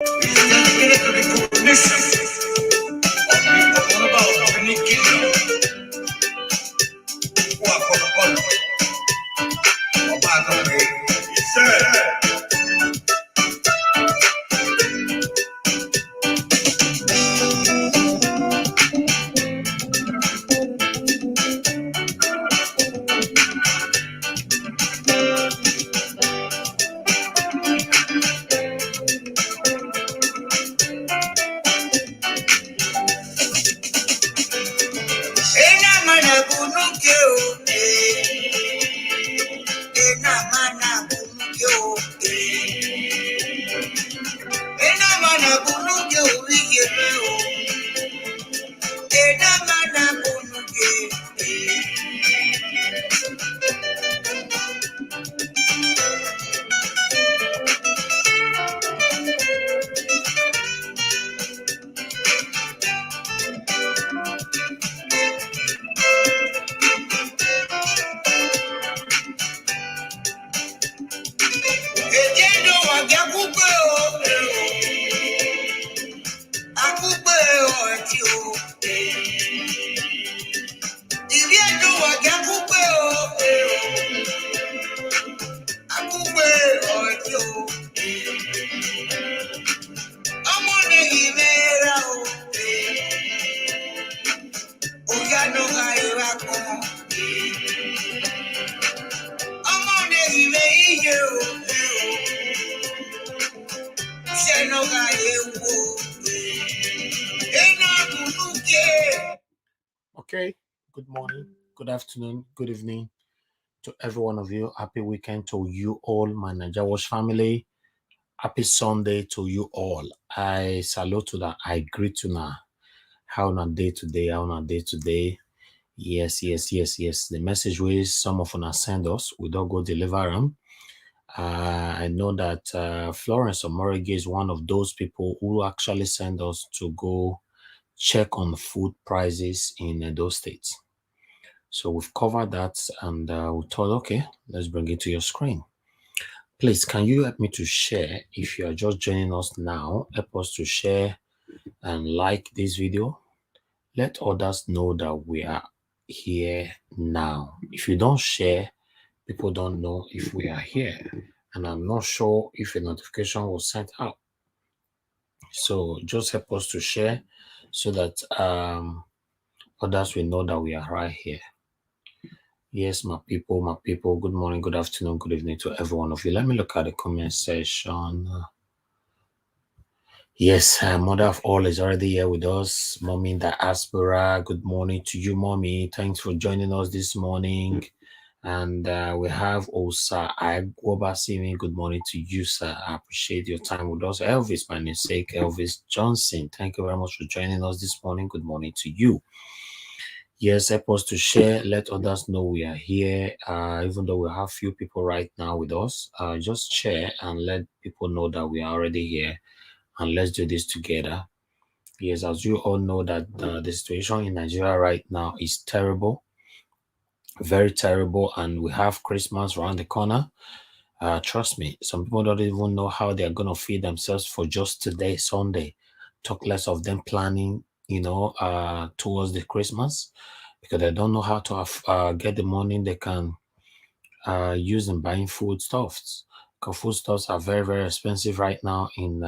dedicated to the recognition of people all about Benin Kingdom who are from the country of Agame. He said, Ena mana bunukyo, ena mana bunukyo, ena mana bunukyo, ena mana bunukyo. Ejendo wagyakupe akupe eti o. Iriendo wagyakupe akupe eti o. Amone imera o. Oyano gaiwa ko. Amone ime iye o. Seno gaiwa o. Okay, good morning, good afternoon, good evening to every one of you. Happy weekend to you all, my Naija Watch family. Happy Sunday to you all. I salute to that. I greet you now. How on a day today? How on a day today? Yes. The message was some of us send us. We don't go deliver them. I know that Florence Omorige is one of those people who actually send us to go check on food prices in those states. So we've covered that, and we thought, okay, let's bring it to your screen. Please, can you help me to share? If you are just joining us now, help us to share and like this video. Let others know that we are here now. If you don't share, people don't know if we are here. And I'm not sure if a notification was sent out. So just help us to share so that others will know that we are right here. Yes, my people, good morning, good afternoon, good evening to every one of you. Let me look at the comment section. Yes, Mother of All is already here with us. Mommy in Diaspora, good morning to you, Mommy. Thanks for joining us this morning. And we have Osa Agwobasimi. Good morning to you, sir. I appreciate your time with us. Elvis, my namesake, Elvis Johnson. Thank you very much for joining us this morning. Good morning to you. Yes, help us to share. Let others know we are here. Even though we have few people right now with us, just share and let people know that we are already here. And let's do this together. Yes, as you all know that the situation in Nigeria right now is terrible. Very terrible. And we have Christmas around the corner. Trust me, some people don't even know how they're going to feed themselves for just today, Sunday. Talk less of them planning, towards the Christmas, because they don't know how to get the money they can use in buying foodstuffs. Because foodstuffs are very, very expensive right now in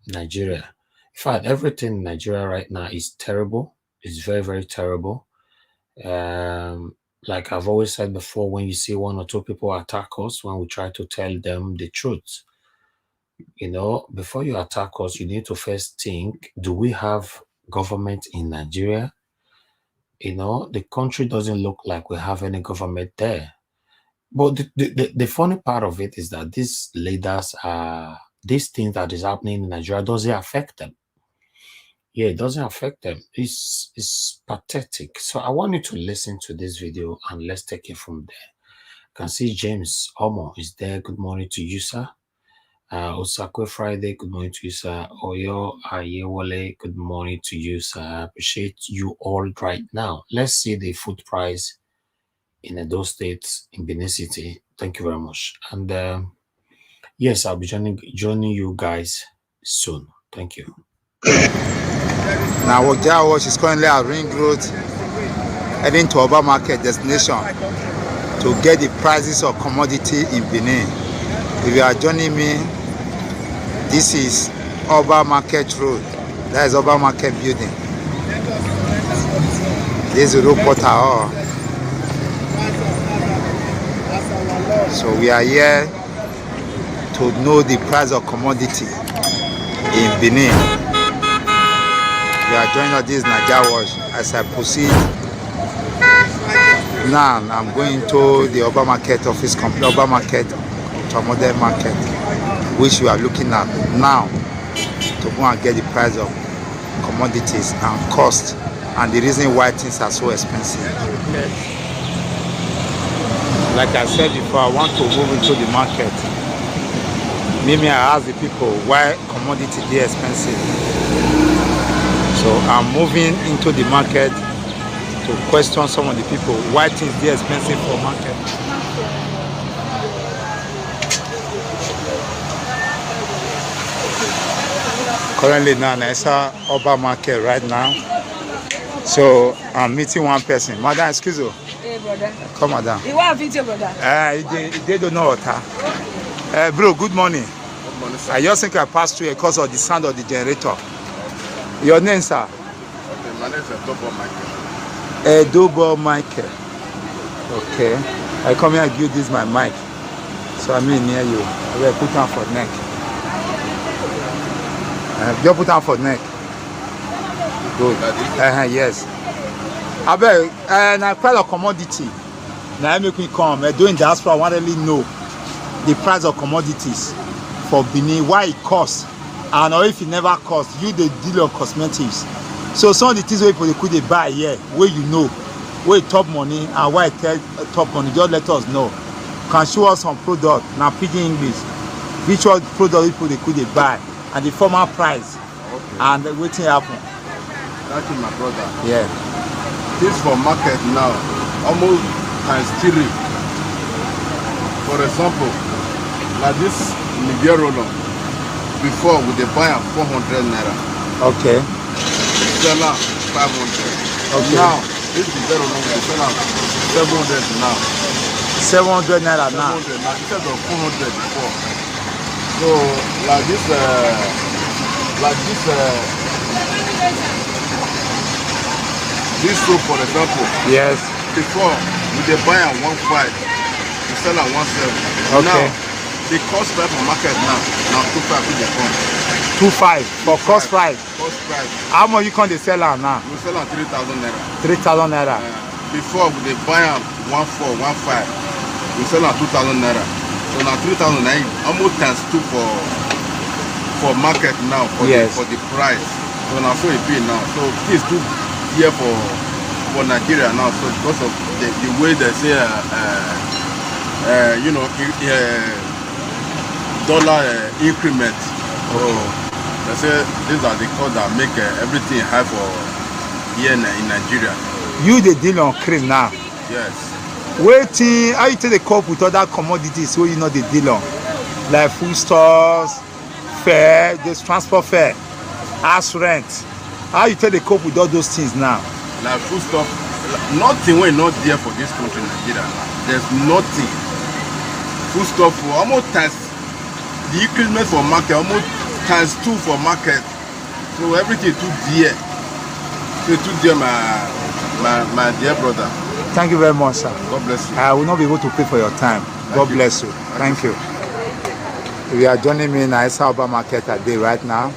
Nigeria. In fact, everything in Nigeria right now is terrible. It's very, very terrible. Like I've always said before, when you see one or two people attack us, when we try to tell them the truth, before you attack us, you need to first think, do we have government in Nigeria? The country doesn't look like we have any government there. But the funny part of it is that these leaders these things that is happening in Nigeria doesn't affect them. Yeah, it doesn't affect them. It's pathetic. So I want you to listen to this video and let's take it from there. You can see James Omo is there. Good morning to you, sir. Osakwe Friday, good morning to you, sir. Oyo Ayewale, good morning to you, sir. I appreciate you all right now. Let's see the food price in those states in Benin City. Thank you very much. And Yes, I'll be joining you guys soon. Thank you. Now, Jar Wash is currently at Ring Road, heading to Oba Market destination to get the prices of commodity in Benin. If you are joining me, this is Oba Market Road. That is Oba Market building. This is the road portal. So we are here to know the price of commodity in Benin. We are joining all this Jar Wash. As I proceed, now I'm going to the Oba Market office, Oba Market, Modern Market, which we are looking at now to go and get the price of commodities and cost and the reason why things are so expensive. Like I said before, I want to move into the market. Maybe I ask the people why commodity is expensive. So I'm moving into the market to question some of the people why things are expensive for market. Currently now, I saw Oba Market right now. So I'm meeting one person. Madam, excuse me. Hey, brother. Come, madam. You want video, brother? They don't know what. Bro, good morning. Good morning, sir. I just think I passed through because of the sound of the generator. Your name, sir? Okay, my name is Edobo Michael. Edobo Michael. Okay. I come here and give this my mic. So I'm near you. I will put on for neck. Just put on for neck. Good. Yes. I bet and I price of commodity. Now I make me come. Doing Diaspora, I want to really know the price of commodities for Benin, why it costs, and or if it never costs. You the dealer of cosmetics. So some of the things where people could they buy here, where you know, where it top money and why it tell top money, just let us know. Can show us some product now pidgin English. Which one product people they could they buy and the former price. Okay. And waiting happen. Thank you, my brother. Yeah. This for market now, almost times 3. For example, like this Niger roller, before we they buy at 400 naira. Okay. Sell at 500. Okay. Now, this Niger roller we sell at 700 now. 700 naira now. 700 now instead of 400 before. So like this soap, for example. Yes. Before we dey buy at 1.5, we sell at 1.7. Okay. Now the cost price for market now 2.5 wey dey come. 2.5 for cost price. Cost price. How much you can they sell am now? We sell at 3,000 naira. 3,000 naira. Before we dey buy at 1.4, 1.5, we sell at 2,000 naira. So now 3,000 naira, almost times 2 for market now for the price. So now so it be now. So this too here for Nigeria now. So because of the way they say dollar increment. So they say these are the costs that make everything high for here in Nigeria. You the deal on cream now. Yes. Waiting, how you take the cope with other commodities so you know the deal on? Like food stores, fare, this transport fare, house rent. How you take the cope with all those things now? Like food stuff, nothing wey not there for this country, Nigeria. There's nothing. Food stuff for almost times the equipment for market, almost times 2 for market. So everything too dear. So too dear, my dear brother. Thank you very much, sir. God bless you. I will not be able to pay for your time. God bless you. Thank you. We are joining me in Oba Market today right now.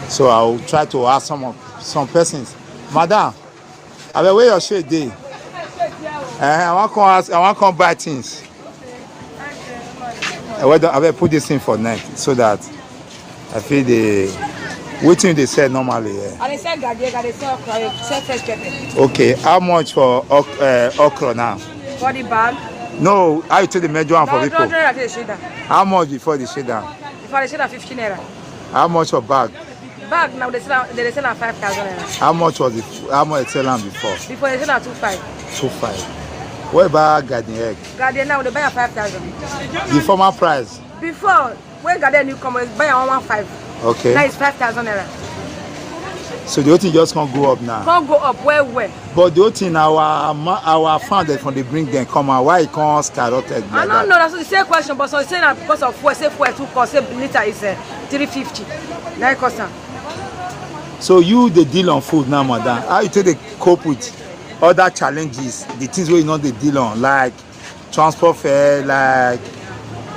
So I will try to ask some persons. Madam, I will wear your shade day. I want to come buy things. I will put this in for next so that I feel the waiting they sell normally. I sell garri, I sell fresh pepper. Okay, how much for okra now? For the bag? No, how you take the major one for people? How much before the shade down? Before the shade down 15 naira. How much for bag? Bag now they sell at 5,000 naira. How much was how much they sell them before? Before they sell at 2.5. 2.5. What about garden egg? Garden now they buy at 5,000. The former price? Before, when Garden newcomers buy 115. Okay. Now it's 5,000 naira. So the whole thing just can't go up now. Can't go up where? But the whole thing our founders from the bring them come out, why it can't skyrocket like I don't know, that's the same question, but some say that because of fuel, say fuel 2 cost, say liter is 350. Now it cost. So you the deal on food now, madam. How you take the cope with other challenges, the things where you know the deal on, like transport fare, like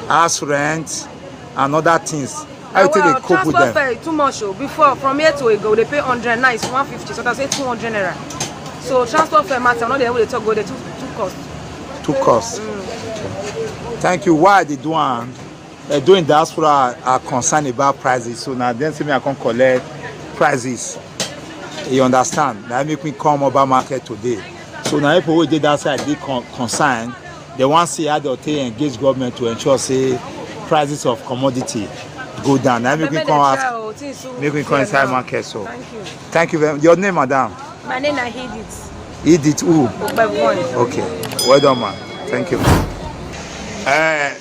house rent, and other things. How you take the cope with them? Transport fare too much. Before, from here to go, they pay 100, now it's 150, so that's say 200 naira. So transport fare matter, not the way they talk, go the two cost. Two costs. Okay. Thank you. Why they doing diaspora are concerned about prices? So now then, see me I can collect prices. You understand? That make me come over market today. So now if we did that side, they concern. They want to see how they engage government to ensure say prices of commodity go down. Now make me come ask. Make me come inside market. So thank you very much. Your name, madam? My name is Edith. Edith who? Okay. Well done, man. Thank you.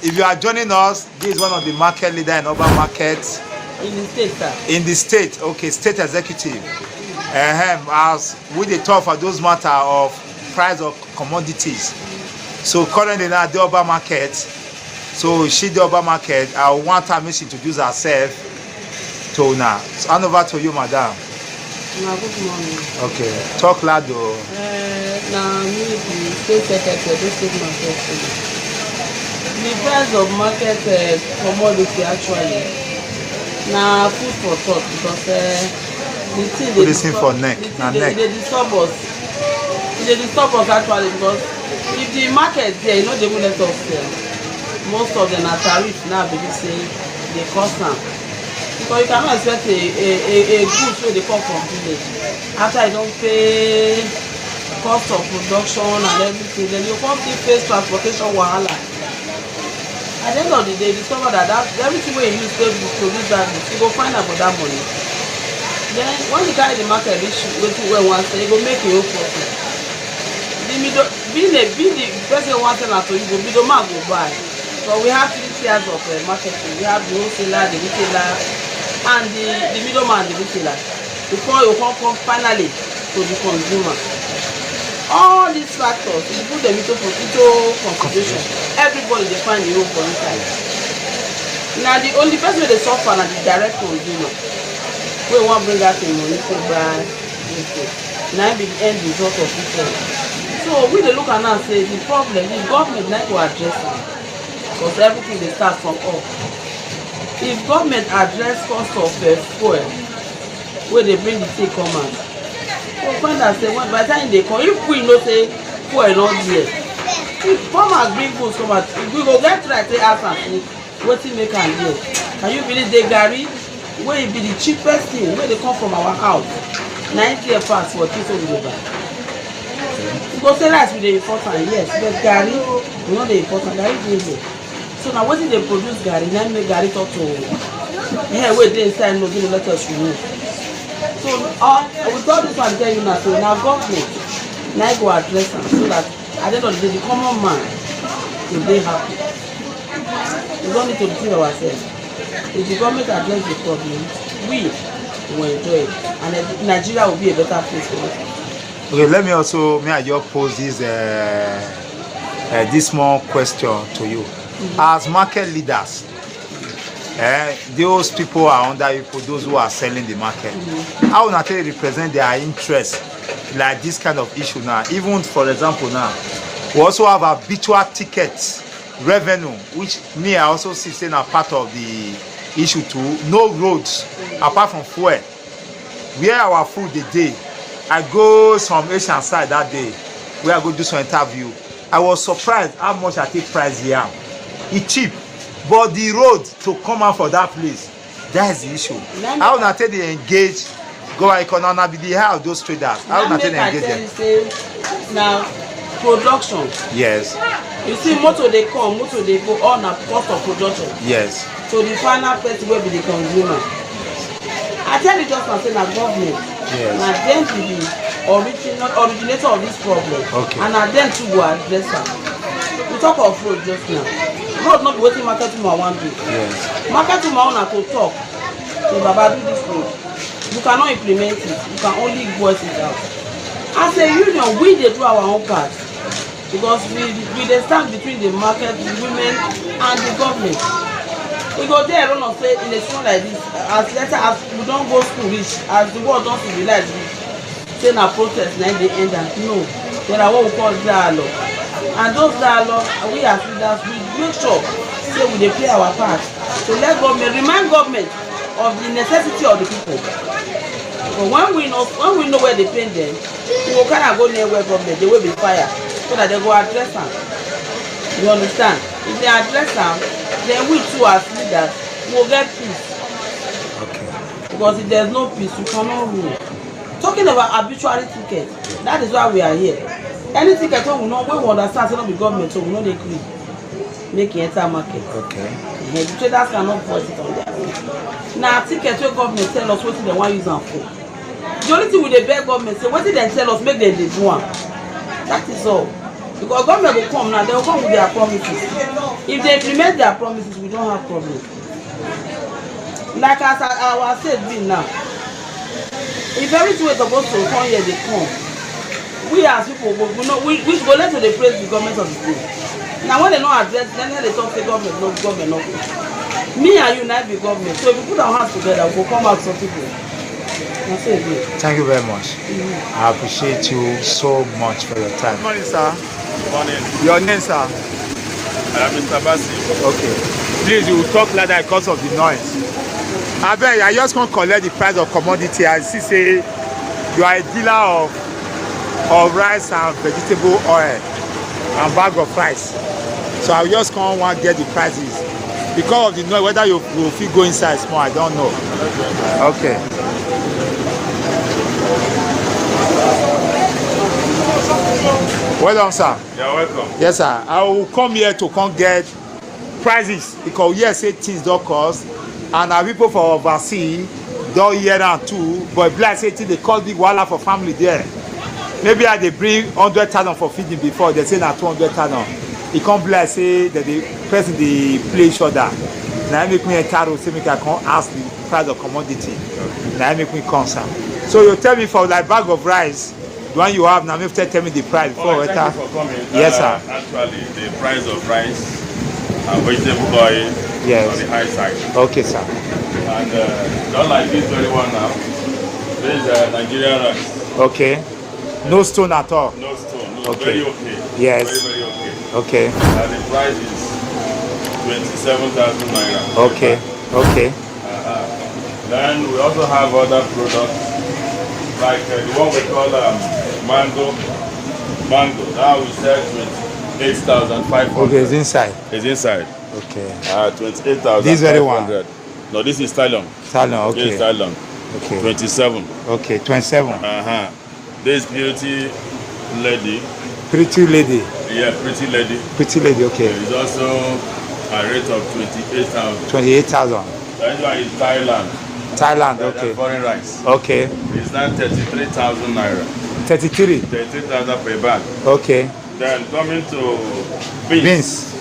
If you are joining us, this is one of the market leader in urban markets. In the state, sir. In the state, okay, state executive. As we dey talk for those matter of price of commodities. So currently now the urban market. So she the urban market. I want her to introduce herself to now. So hand over to you, madam. Good morning. Okay, talk loud though. Now me the state secretary, the state market. The price of market commodity actually. Now food for thought because the thing they disturb us. They disturb us actually because if the market there, you know they will let us sell. Most of them are tariff now because say they cost them. Because you cannot expect a goods where they come from village. After you don't pay cost of production and everything, then you can't face transportation wahala. At the end of the day, you discover that everything where you use to produce that, you go find out for that money. Then when you carry the market reach where one say, you go make your own profit. The middle, being the person who wants to you go middleman go buy. So we have 3 tiers of marketing. We have the wholesaler, the retailer, and the middleman, the retailer. Before you come finally to the consumer. All these factors, if you put them into consideration, everybody they find the room for inside. Now the only person they suffer is the direct consumer. We want to bring out the money to buy this. Now be the end result of it. So we look at now and say the problem, the government like to address it. Because everything they start from up. If government address cost of fuel, where they bring the take command. So when I say when by the time they come, if we know say fuel not there, if farmers bring goods come out, if we go get right say ask and say wetin make am there. Can you believe the garri wey be the cheapest thing wey dey come from our house? 90 pass for this we dey buy. You go say rice we dey import am, yes, but garri we no dey import am, garri dey here. So now wetin dey produce garri na make garri talk to here wey dey inside no give let us remove. So with all this one tell you now, so now government now go address them so that at the end of the day the common man will be happy. We don't need to deceive ourselves. If the government address the problem, we will enjoy it, and Nigeria will be a better place for us. Okay, let me also just pose this this small question to you. As market leaders, those people are under you, those who are selling the market. How will they represent their interest like this kind of issue now? Even for example now, we also have habitual tickets revenue, which me I also see saying are part of the issue too. No roads apart from fuel. Where our food the day, I go some Asian side that day where I go do some interview. I was surprised how much I take price here. It's cheap. But the road to come out for that place, that's the issue. How will they engage? Go economic be the how those traders. How will they engage them? Now, production. Yes. You see, motor they come, motor they go on a cost of production. Yes. So the final person will be the consumer. I tell you just something about government. Yes. Now them to be originator of this problem. Okay. And now them to go address it. We talk of road just now. road not be waiting market woman one day. Yes. Market woman una to talk. Say Baba do this road. You cannot implement it. You can only voice it out. As a union, we dey do our own part because we dey stand between the market, the women, and the government. We go there alone and say in a situation like this, as later as we don't go school reach, as the world don't civilize reach, say na protest na dey end am. No, there are what we call dialogue, and those dialogue we as leaders we make sure say we dey play our part to let government remind government of the necessity of the people. But when we know where they pain them, we will kind of go near where government they will be fire so that they go address them. You understand? If they address them, then we too as leaders will get peace. Okay. Because if there's no peace, you cannot rule. Talking about arbitrary ticket, that is why we are here. Any ticket we know, we understand, so not the government, so we know they agree. Make it enter market. Okay. The traders cannot voice it on their own. Now, ticket where government tell us what they want use them for. The only thing we dey beg government say, what did they tell us, make them dey do am. That is all. Because government will come now, they will come with their promises. If they implement their promises, we don't have problem. Like as our state be now, if everything is supposed to come here, they come. We as people, we know we go let to the praise the government of the state. Now when they don't address, then they talk to government, no government, no. Me and you now be government. So if we put our hands together, we will come out something good. Thank you very much. I appreciate you so much for your time. Good morning, sir. Good morning. Your name, sir? I am Mr. Basi. Okay. Please, you will talk louder because of the noise. I just want to collect the price of commodity. I see say you are a dealer of rice and vegetable oil and bag of rice. So I just can't want to get the prices. Because of the noise, whether you will fit go inside small, I don't know. Okay. Well done, sir. You're welcome. Yes, sir. I will come here to come get prices because here say things don't cost, and our people for overseas don't hear that too. But like say things they cost big wahala for family there. Maybe I they bring 100,000 for feeding before they say na 200,000. It can't be like say that the person they play shoulder. Now make me a caro say make I come ask the price of commodity. Now make me come, sir. So you tell me for like bag of rice, the one you have now, maybe tell me the price before. Thank you for coming. Yes, sir. Actually, the price of rice and vegetable oil Yes. on the high side. Okay, sir. And not like this very one now. This is Nigerian rice. Okay. No stone at all. No stone. No, Okay. very okay. Yes. Very, very okay. Okay. And the price is 27,000 naira. Okay. Okay. Then we also have other products like the one we call mango. Now we sell 28,500. Okay, it's inside. It's inside. Okay. 28,500. This very one. No, this is Thailand. Salon. Okay. This is Thailand. Okay. 27. Okay. 27. This beauty lady. Pretty lady. Yeah, pretty lady. Pretty lady. Okay. It's also a rate of 28,000. 28,000. That one is Thailand. Thailand. That's Okay. foreign rice. Okay. It's now 33,000 naira. 33. 33,000 per bag. Okay. Then coming to beans. Beans.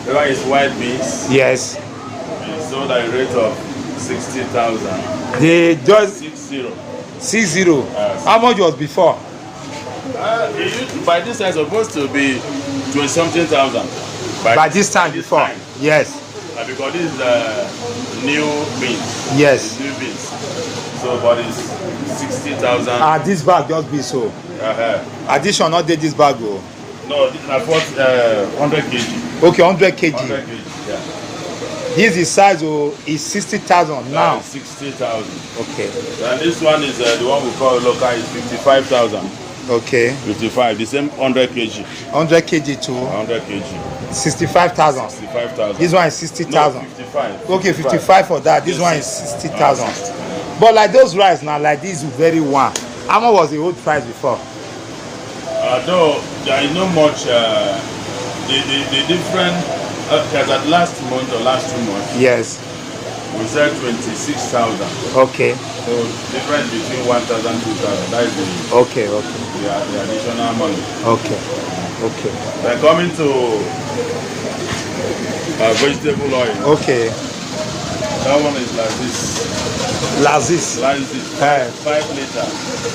That one is white beans. Yes. It's sold at a rate of 60,000. They just 60. 60. How much was before? It used to, by this time, supposed to be 20-something thousand. By this time before. Time. Yes. Because this is new beans. Yes. It's new beans. So, but it's 60,000. This bag just be so. Addition not did this bag go. No, this is 100 kg. Okay, 100 kg. 100 kg. Yeah. This is size is 60,000 now. 60,000. Okay. And this one is the one we call local is 55,000. Okay. 55. The same 100 kg. 100 kg to 100 kg. 65,000. 65,000. This one is 60,000. No, 55. Okay, 55 for that. This Yes, one is 60,000. But like those rice now, like this very one. How much was the old price before? Though there is no much the different because at last month or last 2 months Yes. we said 26,000. Okay. So difference between 1,000 and 2,000. That is the Okay. additional money. Okay. Okay. We're coming to vegetable oil. Okay. That one is like this. Lazis. Like this. 5 liter.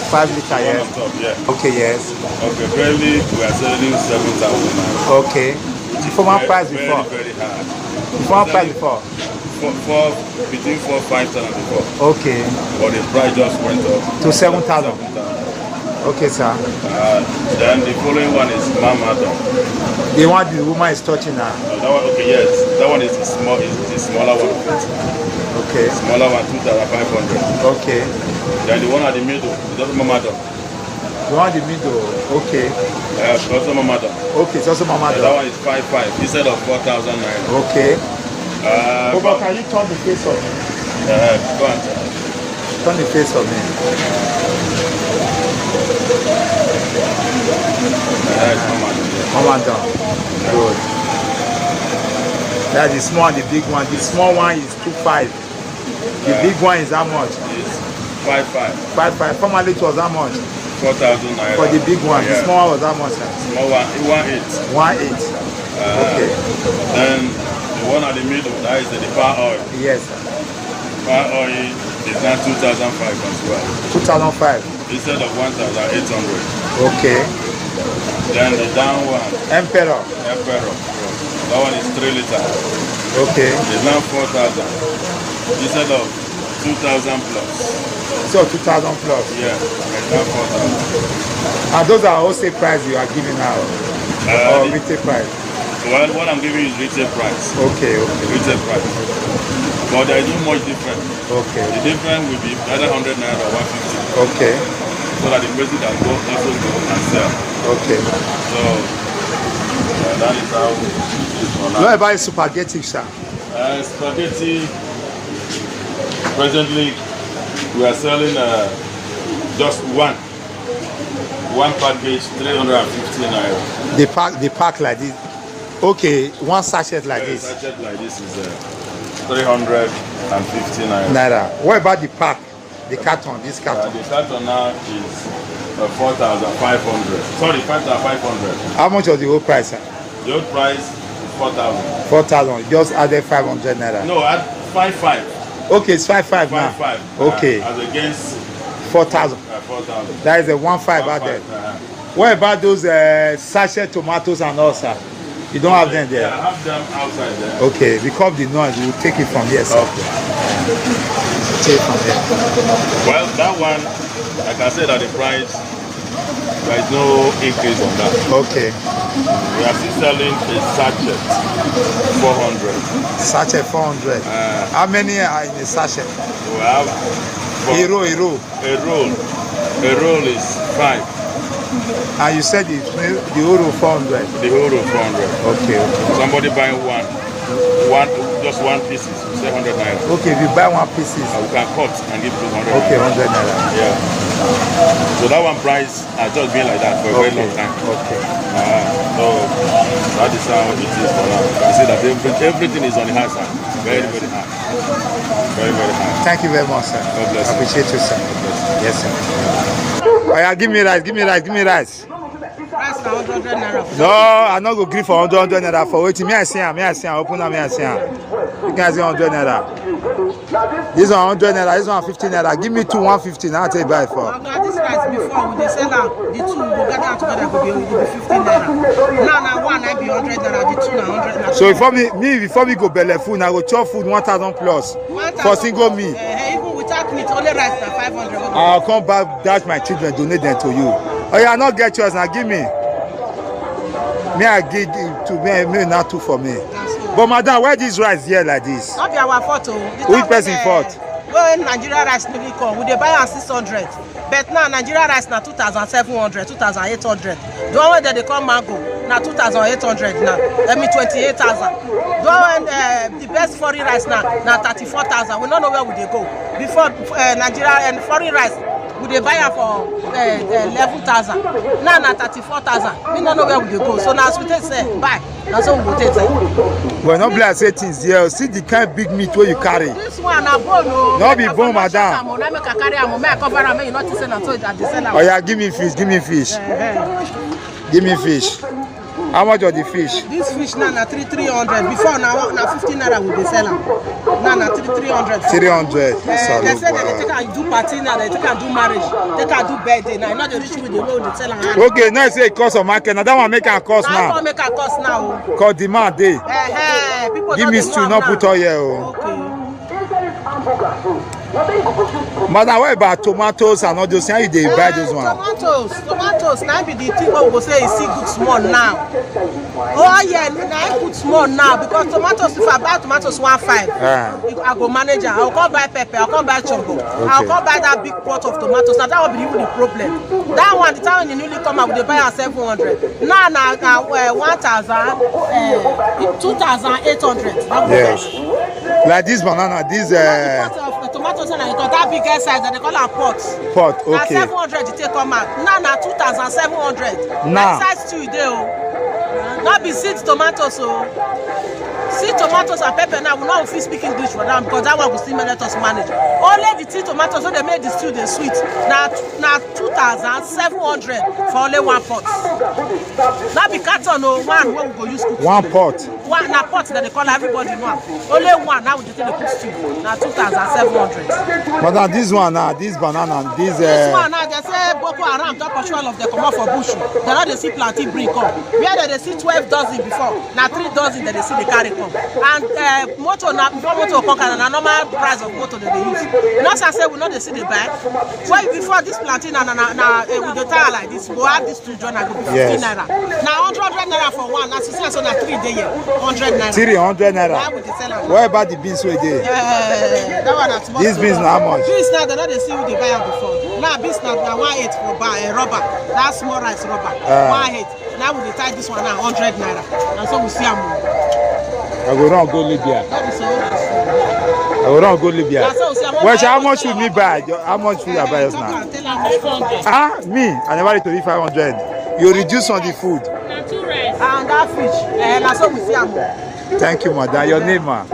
5 liter, One yes. on top, yeah. Okay, yes. Okay, currently we are selling 7,000. Okay. The former price before. Very hard. The former price before. Between 4 5,000 before. Okay. But the price just went up To 7,000. 7,000. Okay, sir. Then the following one is Mama Dog. The one the woman is touching now. That one, okay, yes. That one is the smaller one. Okay. Smaller one, 2,500. Okay. Then the one at the middle, it's also Mama Dog. The one in the middle. Okay. It's also Mama Dog. Okay, it's also Mama That Dog. one is 5,500 instead of 4,000 naira. Okay. But can you turn the face of me? go on. Turn the face of me. It's Mama Dog. Mama Dog. Good. That's the small and the big one. The small one is 2.5. The big one is how much? It's 5,500. 5.5. Formerly it was how much? 4,000 naira. For the big one. The small one was how much? Sir? Small one, 1,800. 1.8. Okay. Then the one at the middle, that is the power oil. Yes, sir. Power oil is now 2,500 as well. 2005. Instead of 1,800. Okay. Then the down one, Emperor. that one is 3 liters. Okay. It's now 4,000 instead of 2,000 plus. So 2,000 plus. Yeah, it's now 4,000. And those are wholesale price you are giving out, or retail price. Well, what I'm giving you is retail price. Okay. Okay. Retail price. But there is not much difference. Okay. The difference will be either 100 naira or 150. Okay. So that the person can go also go and sell. Okay. So that is how it is for now. What about spaghetti, sir? Spaghetti, presently we are selling just one package, 350 naira. The pack like this. Okay, one sachet like this. Sachet like this is 350 naira. Naira. What about the pack? The carton, this carton. The carton now is 4,500. Sorry, 5,500. How much was the whole price, sir? The old price is 4,000. 4,000. Just added 500 naira. No, at 5,500. Okay, it's 5,500 now. 5,500. Okay. As against 4,000. 4,000. That is a 1,500 added. What about those sachet tomatoes and all, sir? You don't have them there? Yeah, I have them outside there. Okay, because the noise, we will take it from here, sir. Okay. Take it from here. Well, that one, like I said, at the price, there is no increase on that. Okay. We are still selling a sachet, 400. Sachet 400. How many are in a sachet? We have A roll. A roll is 5. And you said the whole roll 400. The whole roll 400. Okay. Somebody buying just one piece, we say 100 naira. Okay, if you buy one pieces. We can cut and give you 100 Okay, naira. 100 naira. Yeah. So that one price has just been like that for a very long time. Okay. So that is how it is for now. You can see that everything is on the high side. Very, very high. Very, very high. Thank you very much, sir. God bless you. Appreciate you, sir. Yes, sir. Oh, yeah, give me rice. Price na 100 naira. No, I not go gree for 100 naira for waiting. Me I see am. Open am, me I see am. You can see 100 naira. This one 100 naira. This one 50 naira. Give me 150 now. I tell you buy for. Oga, this rice before we dey sell am, the two we go gather am together go be 50 naira. Now one I be 100 naira, the two na 100 naira. So before we go belle food, I go chop food 1,000 plus for single me. Even without meat, only rice na 500. I'll come back, dash my children, donate them to you. Oh yeah, not get yours now. Give me. Me I give to me not two for me. But madam, why this rice here like this? Not be our fault o. Which person fault? When Nigeria rice no come, we dey buy am 600. But now Nigeria rice na 2,700, 2,800. The one wey dey call mango na 2,800 now. I mean 28,000. The one the best foreign rice na 34,000. We no know where we dey go. Before Nigeria and foreign rice, we dey buy am for 11,000. Now na 34,000. We no know where we dey go. So now as we take say buy, na so we go take say. Well, not like say things here. See the kind of big meat where you carry. This one na bone o. No be bone, madam. Na make I carry am, make I cover am, make you not say na so that dey sell am. Oh yeah, give me fish. Give me fish. How much of the fish? This fish now na 300. Before now na 15 naira we dey sell am. Now na 300. 300. They say that they take and do party now, they take and do marriage, take and do birthday now. Not the rich with the way they sell am. Okay, now you say it cost of market. Now that one make a cost now. That one make a cost now. Cause demand dey. People give me stew, not put all here. Okay. Madam, what about tomatoes and all those things? How you dey buy those ones? Tomatoes. Now be the thing we go say is still good small now. Oh yeah, now good small now because tomatoes. If I buy tomatoes 1.5, I go manage it. I'll come buy pepper. I'll come buy choco. Okay. I'll come buy that big pot of tomatoes. Now that will be even the problem. That one, the time when you newly come out, they buy at 700. Now 1,000, 2,800. Yes. Like this banana, this tomatoes and I got that big size that they call a pot. Pot, okay. Now 700 you take come out. Now 2,700. Now size 2 dey o. Not be seed tomatoes o. Seed tomatoes and pepper now we not fit speak English for them because that one will still let us manage. Only the seed tomatoes so they make the stew they sweet. Now 2,700 for only one pot. Now be carton o one where we go use cook. One pot. One na pot that they call everybody one. Only one now we just take the cook stew. Now 2,700. But now this one now, this banana, this one now they say Boko Haram don't control of the come out for bush. They not they see planting bring come. Where they see 12 dozen before. Now 3 dozen that they see the carry come. And motor now before motor come and a normal price of motor that they use. Not I say we not they see the buy. Well before this planting now with the tire like this, go add this to join and go 15 naira. Now 100 naira for one. Now 6 so now 3 day here. 100 naira. 300 naira. What about the beans we did? That one at these beans now how much? Beans now they not they see who they buy before. Now beans now 1.8 for rubber. That small rice rubber. 1.8. Now we tie this one now 100 naira. And so we see them. I go run go Libya. I go run go Libya. Well, how much should me buy? How much should I buy us now? Me? I never read to 500. You reduce on the food. And that fish. And so we see them. Thank you, madam. Your name, ma?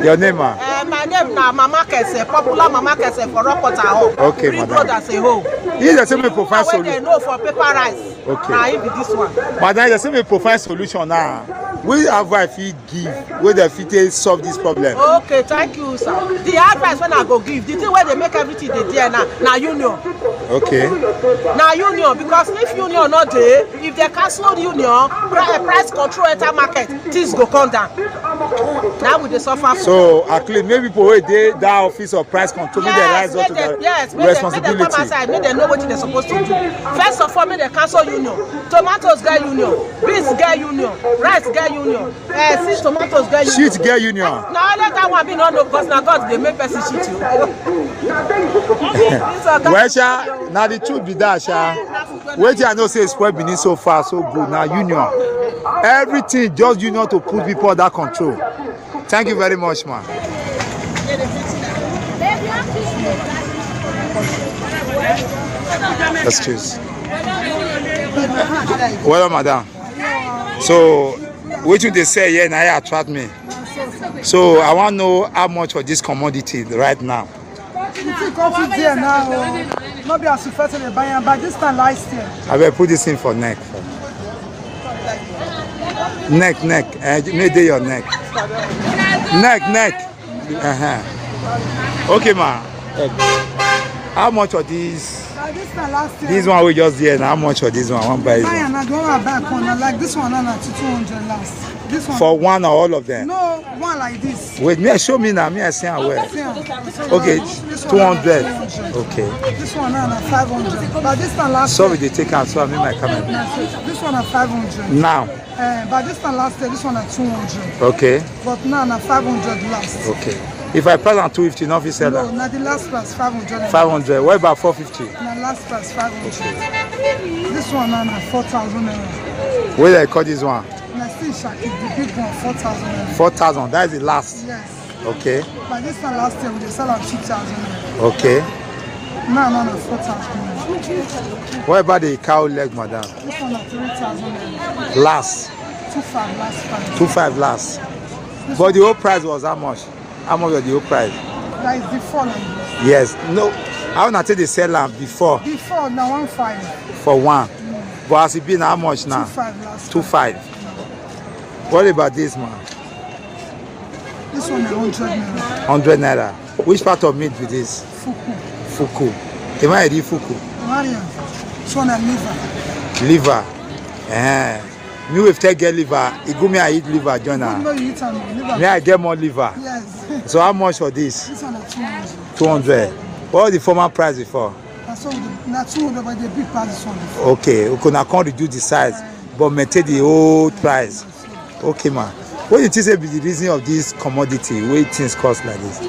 Your name, ma? My name na Mama Kese, popular Mama Kese for Rockwater. Okay, madam. Brothers a home. He the same profile solution. They know for paper rice. Okay. Now it be this one. Madam, the same profile solution now. We advice we give, where the fit solve this problem. Okay, thank you, sir. The advice when I go give, the thing where they make everything they there now union. Okay. Now union, because if union not there, if they cancel union, price control enter market, things go come down. Now we dey suffer. So at least maybe people where they that office of price control, yes, they rise up to the responsibility. Make them come outside, make them know what they're supposed to do. First of all, make them cancel union. Tomatoes get union, beans get union, rice get union, sweet tomatoes get union. Shit get union. Now let that one be no because now God they make person shit you. Well, sha, now the truth be that, sha. Wait, I know say spoil Benin so far so good. Now union, everything just union to put people under control. Thank you very much, man. Excuse. Well, madam. So, what do they say here now attract me? So, I want to know how much for this commodity right now. There now, not be as fast as they buy, but this time last year. I will put this in for neck. Neck. Maybe your neck. Neck. Okay, ma. How much of these? This one we just here. How much for this one? One by one. Like this one, 200 last. This one. For one or all of them? No, one like this. Wait, me show me now. Me I see where. Okay, 200. Okay. This one 500. But this one last. Sorry, they take out. So I mean my camera. This one 500. Now. But this one last year, this one 200. Okay. But now 500 last. Okay. If I price on 250, not for seller. No, not the last price 500. 500. What about 450? The last price 500. This one now 4,000. Where they call this one? The big one 4,000. 4,000. That is the last. Yes. Okay. But this one last year we sell at 2,000. Okay. No, 4,000. What about the cow leg, madam? This one 3,000. Last. 2,500 last price. 2,500 last. But the whole price was how much? How much was the whole price? That is before like this. Yes. No. I want to tell the seller before. Before now 1,500. For one. But as it been how much now? 2.5 last 2.5. What about this man? This one is 100 naira. 100 naira. Which part of meat with this? Fuku. Fuku. Am I eating fuku? Mariam. This one is liver. Liver. Me with take get liver. Igumi I eat liver, Jonah. No, you eat liver. Me I get more liver. Yes. So how much for this? This one is 200. 200. What was the former price before? That's all. Not 200, but the big price this one before. Okay, we could not reduce the size, but maintain the old price. Okay, man. What do you think be the reason of this commodity? Where things cost like this? I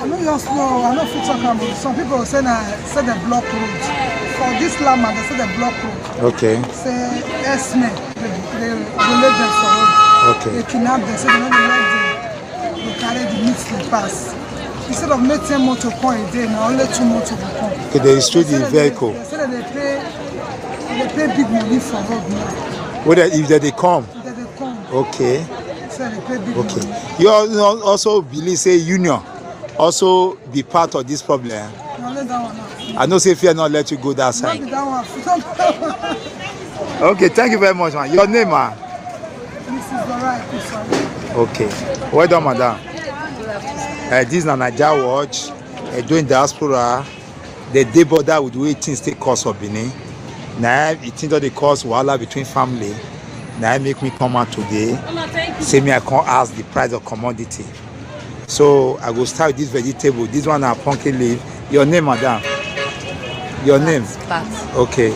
know just know. I know if you talk about some people say they block roads. For this land, they say they block roads. Okay. Say esme, they let them for road. Okay. They kidnap them. Say they don't let them. They carry the meat they pass. Instead of making 10 motor come a day, now only 2 motor will come. Okay, they restrict the vehicle. They say that they pay big money for road now. Whether if they come. If they come. Okay. Say they pay big Okay. money. You also believe say union also be part of this problem. Now let that one out. I know say if you not let you go that side. Not that one. Okay, thank you very much, man. Your name, man? This is the right person. Okay. Well done, madam. This is Naija Watch. Doing diaspora. They bother with the way things take cost of Benin. Now it think that they cause wahala between family. Now make me come out today. Say me I can't ask the price of commodity. So I go start with this vegetable. This one are pumpkin leaf. Your name, madam? Your name? Pat. Okay.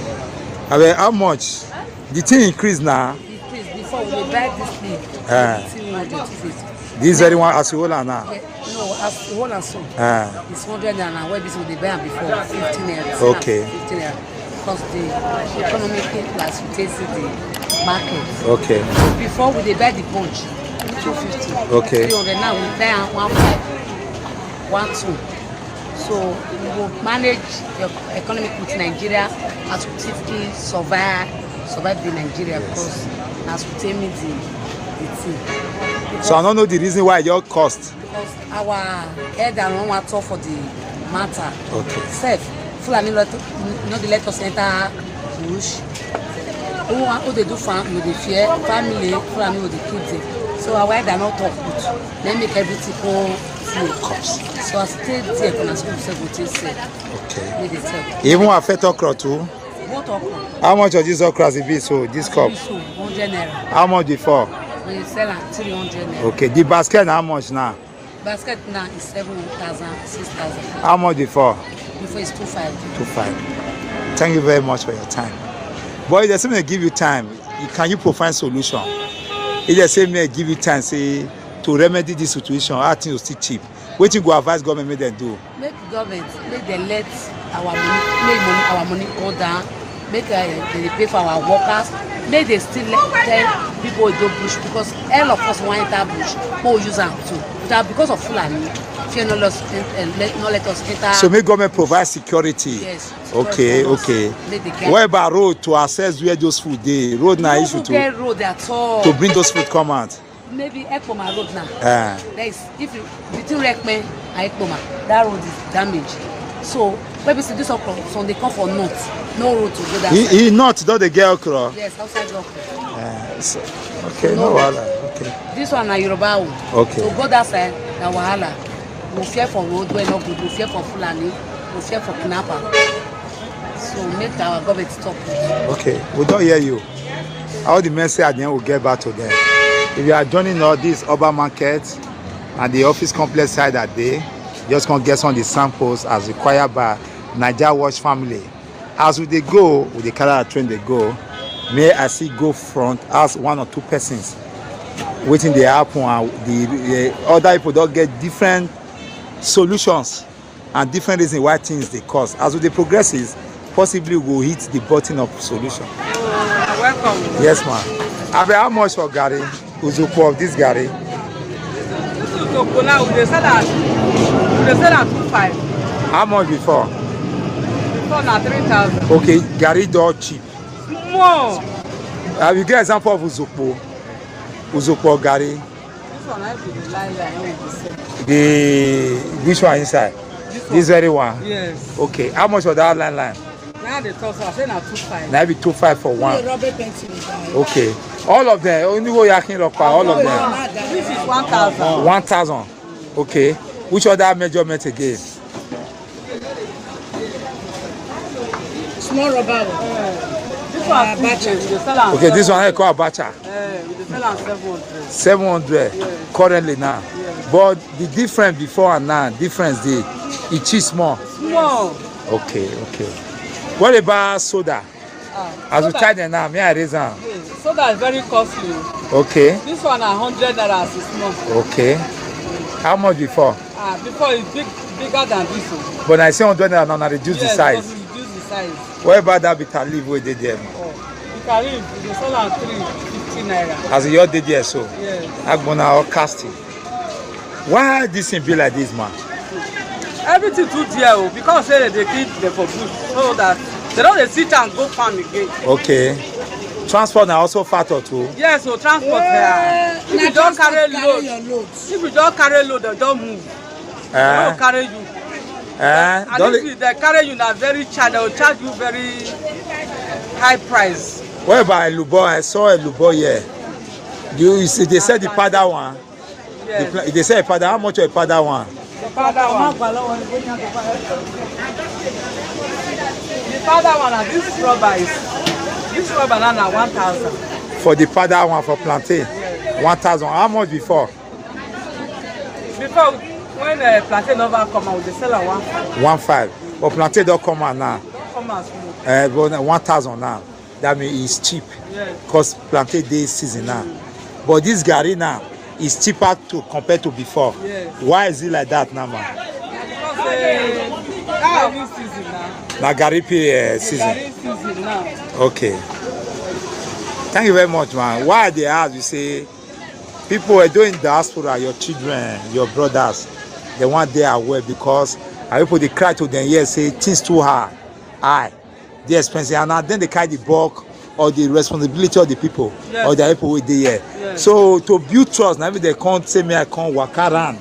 I mean, how much? The thing increase now. Increase before we buy this thing. This very one as you hold on now. No, as one and so. It's 100 naira. Where this they buy am before 15 naira. Okay. 15 naira. Because the economic class we take the market. Okay. Before we they buy the bunch 250. Okay. 300 now we buy am 15, 12. So we will manage the economic with Nigeria as we take survive the Nigeria because as we take me the thing. So I don't know the reason why your cost. Because our head and one talk for the matter. Okay. Self, Fulani not the let us enter bush. Who they do farm with the fear family, Fulani with the kids. So our head are not talk good. Then make everything go free. So I stay there when I school say go take say. Okay. Make they tell. Even affect okra too. What okra? How much of this okra is it so this cup? So 100 naira. How much before? We sell at 300 naira. Okay. The basket how much now? Basket now is 7,000, 6,000. How much before? Before it's 2,500. 2.5. Thank you very much for your time. But if there's something give you time, can you provide solution? If there's something give you time, say to remedy this situation, how things will still cheap. What you go advise government make them do? Make government make them let our money go down. Make they pay for our workers. Make they still tell people to do bush because all of us want enter bush. Who use them too? Because of Fulani, fear not let us enter. So make government provide security. Yes. Okay. Okay. What about road to access where those food dey? Road na issue to get road at all. To bring those food come out. Maybe Ekpoma road now. There is if you between Rekme and Ekpoma, that road is damaged. So maybe see this okra, so they come for north. No road to go that side. He not don't they get okra? Yes, outside okra. So, okay, no wahala. Okay. This one na Yoruba road. Okay. So go that side, na wahala. We fear for road where no good. We fear for Fulani. We fear for kidnapper. So make our government stop. Okay, we don't hear you. All the message at the end will get back to them. If you are joining all this urban market and the office complex side that day, just gonna get some of the samples as required by Naija Watch family. As they go, with the carry train they go, may I see go front as 1 or 2 persons waiting the happen and the other people don't get different solutions and different reasons why things they cause. As they progresses, possibly will hit the button of solution. Welcome. Yes, ma'am. How much for garri? Uzuko of this garri? Uzuko now they sell at 2.5. How much before? Before na 3,000. Okay, garri door cheap. More. You get example of Uzuko garri. This one I be the line The which one inside? This very one. Yes. Okay. How much for that line? That Now they talk, so I say now 2.5. Now be 2.5 for one. Rubber pencil. Okay. All of them. Only go yakin rock, all of them. This is 1,000. 1,000. Okay. Which other measurement again? Small rubber. This one bacha. We dey sell am. Okay, this one I call abacha. We dey sell am 700. 700 currently now. But the difference before and now, difference the it is small. Small. Okay. What about soda? As we try them now, me I raise them. Soda is very costly. Okay. This one are 100 naira as it's small. Okay. How much before? Before it's bigger than this one. But I say 100 naira now, reduce the size. Yes, reduce the size. What about that bitter leaf where they there? You can leave. They sell am 350 naira. As your did there so. Yes. Agbona or casting. Why this thing be like this, man? Everything too dear because say they keep them for food so that they don't sit and go farm again. Okay. Transport now also factor too. Yes, so transport there. If you don't carry load, they don't move. They don't carry you. And if they carry you now very charge, they will charge you very high price. What about Elubo? I saw Elubo here. You see, they said the powder one. Yes. They say a powder. How much a powder one? The powder one. The powder one and this rubber now 1,000. For the powder one for plantain, 1,000. How much before? Before when plantain never come out, they sell at 1,500. 1,500. But plantain don't come out now. Come out small. But 1,000 now. That means it's cheap. Yes. Because plantain day season now. But this garri now is cheaper to compare to before. Yes. Why is it like that now, man? Because garri season now. Now garri season. Garri season now. Okay. Thank you very much, man. Why they ask you say people are doing diaspora, your children, your brothers, they want they are well because people they cry to them here say things too hard, they expensive, and then they carry the bulk or the responsibility of the people. Yes. Or the people with the here. Yes. So to build trust, now they can't say me I can't walk around.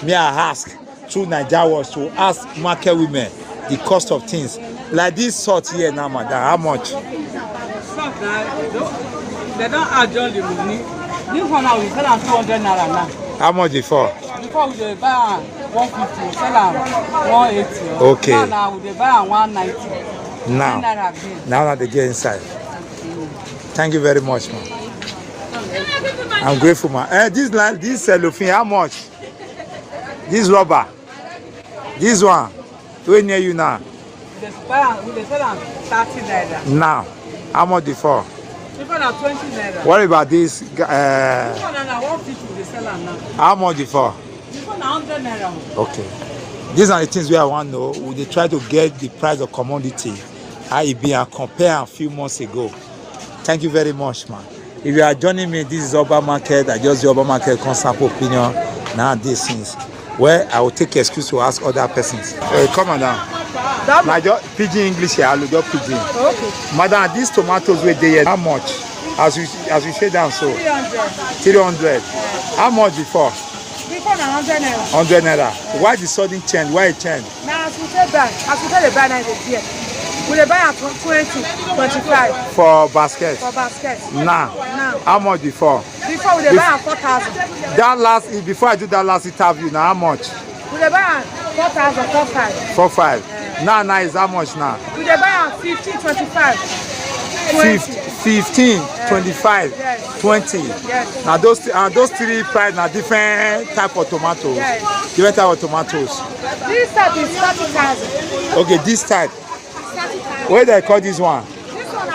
Me I ask through Nigeria was to ask market women the cost of things. Like this sort here now, madam, how much? They don't adjust the money. This one now we sell am 200 naira now. How much before? Before we dey buy am 150, we sell am 180. Okay. Now we dey buy am 190. Now they get inside. Thank you very much, man. I'm grateful, man. This cellophane, how much? This rubber. This one. Where near you now? We dey sell am 30 naira. Now, how much before? Before na 20 naira. What about this? Before na 150 we dey sell am now. How much before? Before na 100 naira. Okay. These are the things we I want to know. We dey try to get the price of commodity. How it be and compare a few months ago. Thank you very much, man. If you are joining me, this is Urban Market. I just the Urban Market constant opinion nowadays things. Where I will take excuse to ask other persons. Come on down. Now just pidgin English here, I'll just pidgin. Okay. Madam, these tomatoes were there, how much? As we say down so. 300. How much before? Before na 100 naira. 100 naira. Why the sudden change? Why it change? Now as we say buy the buy now dey here. We dey buy at 20, 25. For basket. For basket. Now. How much before? Before we dey buy at 4,000. That before I do that last interview, now how much? We dey buy at 4,000, 4,500. 4,500. Now is how much now? We dey buy at 15, 25. 15, 25, yes. 20. Yes. Now those three price are different type of tomatoes. Yes. Different type of tomatoes. This type is 30,000. Okay, this type. 30,000. What do they call this one? This one is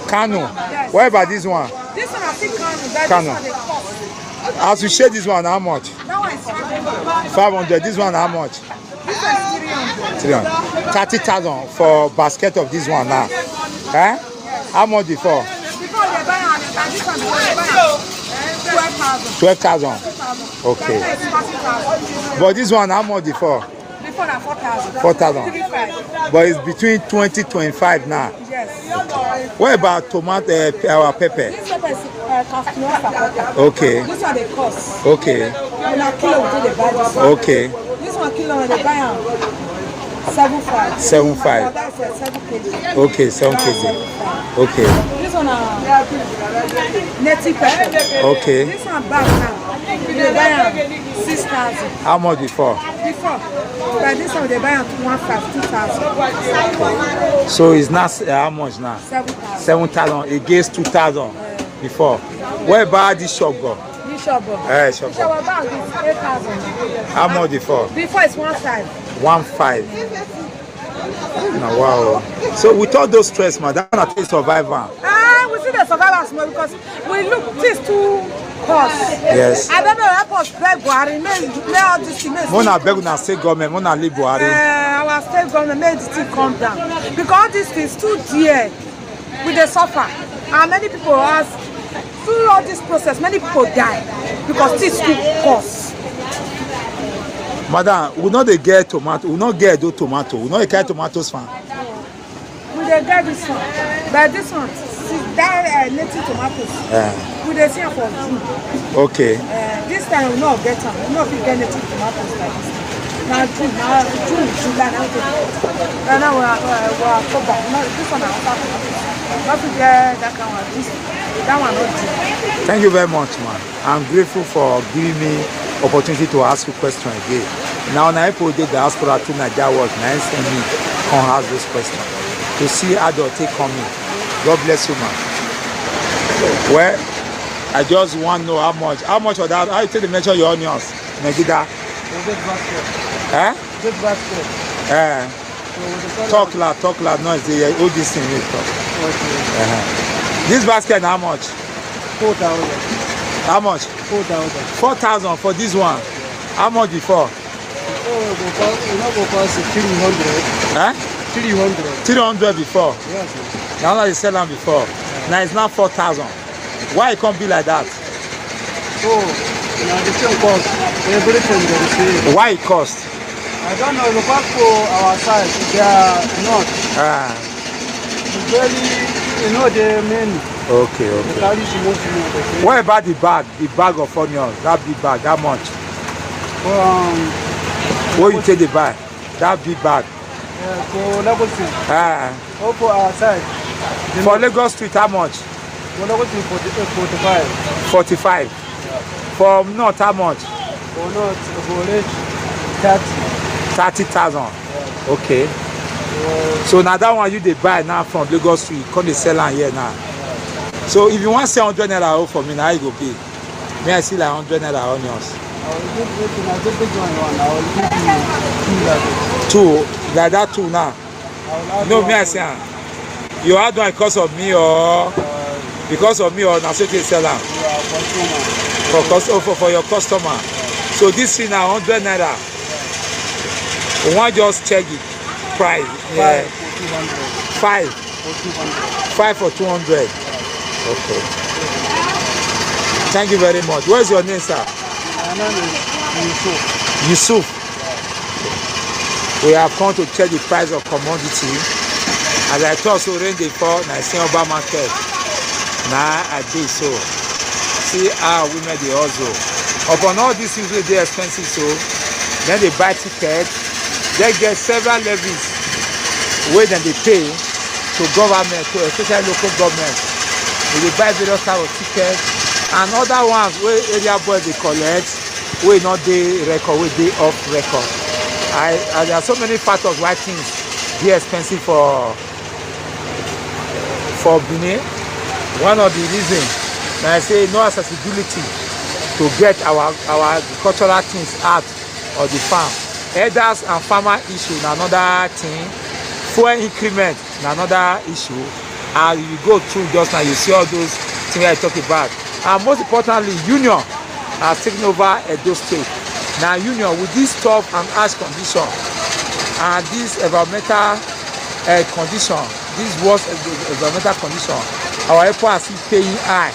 Kano. Yes. What about this one? This one is still Kano. Kano. This one is cost. As we share this one, how much? That one is 500. 500. This one, how much? This one is 300. 30,000 for basket of this one now. Eh? How much before? Before they buy and this one they buy 12,000. Okay. That is 40,000. But this one, how much before? Before na 4,000. 4,000. 3,500. But it's between 20 25 now. Yes. What about tomato, our pepper? This pepper is customer pepper. Okay. This one they cost. Okay. When a kilo we dey buy this one. Okay. This one kilo when they buy am. 75. 75. That's 7 kg. Okay, 7 kg. Okay. This one native pepper. Okay. This one bag now. They buy 6,000. How much before? Before, but this one they buy 2,000. So it's not how much now? 7,000. 7,000 against 2,000 before. Where about this shop go? This shop. Shop. This shop bag is 8,000. How much before? Before it's 1,500. 1,500. No, wow. So with all those stress, madam, I take survivor. We see the survivors more because we look this too cost. Yes. I don't know help us beg Buhari, may all this thing. Mona beg na state government, Mona leave Buhari. Our state government made the thing come down because all these things too dear. We dey suffer, and many people ask through all this process. Many people die because this too cost. Madam, we not dey get tomato, we not get those tomato, we not get tomatoes fan. We dey get this one, but this one, see that native tomatoes. We dey see am for June. Okay. This time we not get them. We not get native tomatoes like this. Now June, July, now we get. Now we are October. Now this one our tomatoes. Not to get that kind of this. That one not due. Thank you very much, man. I'm grateful for giving me opportunity to ask you question again. Now, I put the diaspora to Nigeria work. Now, send me come ask this question to see how they take coming. God bless you, man. Well, I just want to know how much of that. How you take to measure your onions, Megida? Eh? Talk loud. No, it's the all this thing. Okay. This basket, how much? 4,000. How much? 4,000. 4,000 for this one. How much before? Go cost 300. Eh? 300. 300 before. Yes. Sir. Now they sell them before. Now it's now 4,000. Why it can't be like that? So now the same cost. Everything they say. Why it cost? I don't know. Look back for our side. They are not. Very, they mean. Okay. What about the bag? The bag of onions, that big bag, how much? What you take the bag? That big bag. For Lagos Street. Or for our side. For Lagos Street, how much? For Lagos Street, 45. 45. Yeah. For North, how much? For North, for Lake, 30. 30,000. Yeah. Okay. So now that one you they buy now from Lagos Street, come they sell on here now. So if you want 700 naira for me, now you go pay. May I see like 100 naira onions? I will give you a big one. I will give you 2 like that 2 now. No, may I say you add one because of me or now so you sell them? For your customer. So this thing now 100 naira. We want just check it price. 5 for 200. Okay. Thank you very much. Where's your name, sir? My name is Yusuf. We have come to check the price of commodity. As I thought so rain before, I see Oba market. Now I did so. See how women they also. Upon all these things they expensive so. Then they buy tickets. They get several levies where then they pay to government, to especially local government. They buy various type of tickets and other ones where area boys they collect, where not they record, where they off record. There are so many factors why things be expensive for Benin. One of the reasons I say no accessibility to get our agricultural things out of the farm. Herders and farmer issue na another thing. Fuel increment na another issue. And you go through just now, you see all those things I talk about. And most importantly, union has taken over Edo State. Now union with this tough and harsh condition and this environmental condition, this worst environmental condition, our airport is still paying high.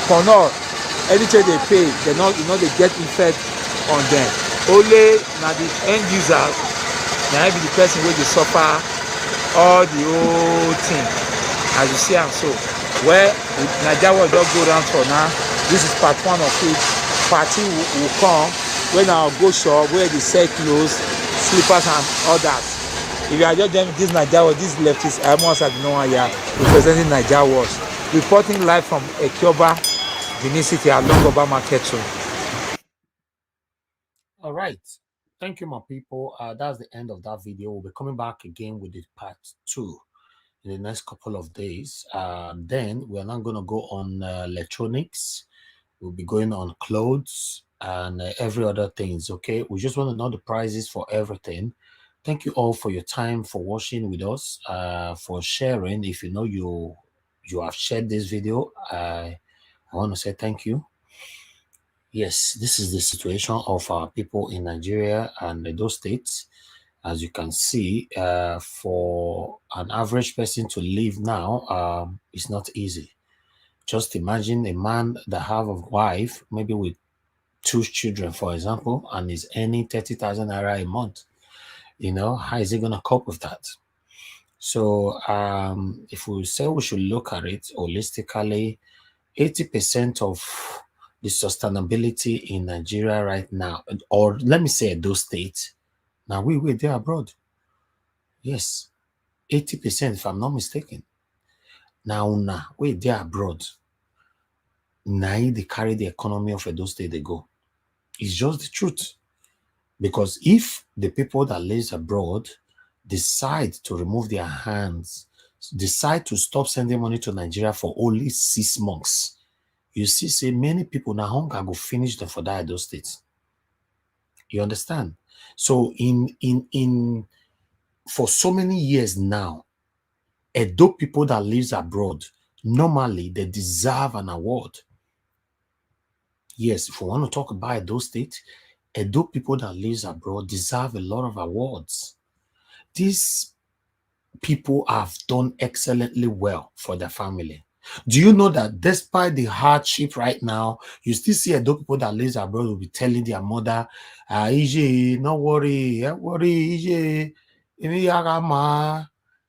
For now, anything they pay, they get effect on them. Only now the end users, now be the person where they suffer all the whole thing. As you see, and so where Nigeria will just go around for now. This is part 1 of it. Part 2 will come when I'll go shop where they sell clothes, slippers, and others. If you are just joining this Naija Watch, this leftist, I almost have no one here representing Naija Watch. Reporting live from Ekioba, Benin City, along Oba Market Road. All right. Thank you, my people. That's the end of that video. We'll be coming back again with the part 2 in the next couple of days. Then we're not going to go on electronics. We'll be going on clothes and every other things. Okay. We just want to know the prices for everything. Thank you all for your time, for watching with us, for sharing. If you know you have shared this video, I want to say thank you. Yes, this is the situation of our people in Nigeria and those states. As you can see, for an average person to live now, it's not easy. Just imagine a man that have a wife, maybe with 2 children, for example, and is earning 30,000 naira a month. You know, how is he going to cope with that? So if we say we should look at it holistically, 80% of the sustainability in Nigeria right now, or let me say those states, now we're there abroad. Yes, 80%, if I'm not mistaken. Now, we're there abroad. Now they carry the economy of Edo State, they go. It's just the truth. Because if the people that live abroad decide to remove their hands, decide to stop sending money to Nigeria for only 6 months, you see, say many people now hunger go finish them for that Edo State. You understand? So for so many years now, Edo people that lives abroad, normally they deserve an award. Yes, if we want to talk about Edo State, Edo people that lives abroad deserve a lot of awards. These people have done excellently well for their family. Do you know that despite the hardship right now, you still see Edo people that lives abroad will be telling their mother, EJ, no worry, EJ,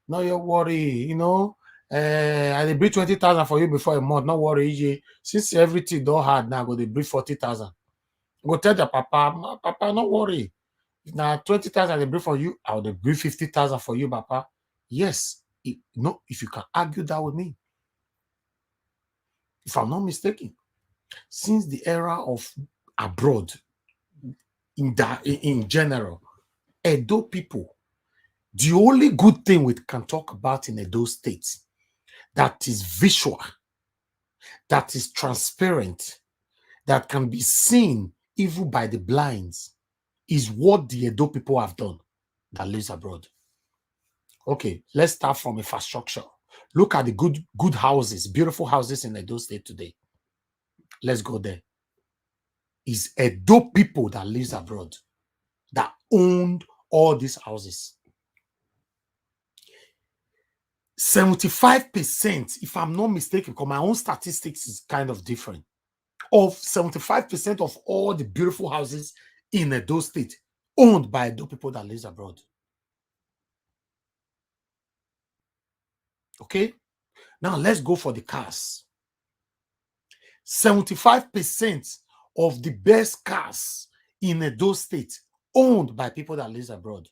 no you worry, you know, I dey bring 20,000 for you before a month, no worry, EJ. Since everything don't hard now, go dey bring 40,000. Go tell the papa, papa, no worry. Now 20,000 they bring for you, I'll bring 50,000 for you, papa. Yes, no, if you can argue that with me, if I'm not mistaken, since the era of abroad, in general, Edo people, the only good thing we can talk about in Edo State that is visual, that is transparent, that can be seen even by the blinds, is what the Edo people have done that lives abroad. Okay, let's start from infrastructure. Look at the good houses, beautiful houses in Edo State today. Let's go there. It's Edo people that lives abroad that owned all these houses. 75%, if I'm not mistaken, because my own statistics is kind of different, of 75% of all the beautiful houses in Edo State owned by Edo people that lives abroad. Okay? Now let's go for the cars. 75% of the best cars in Edo State owned by people that lives abroad.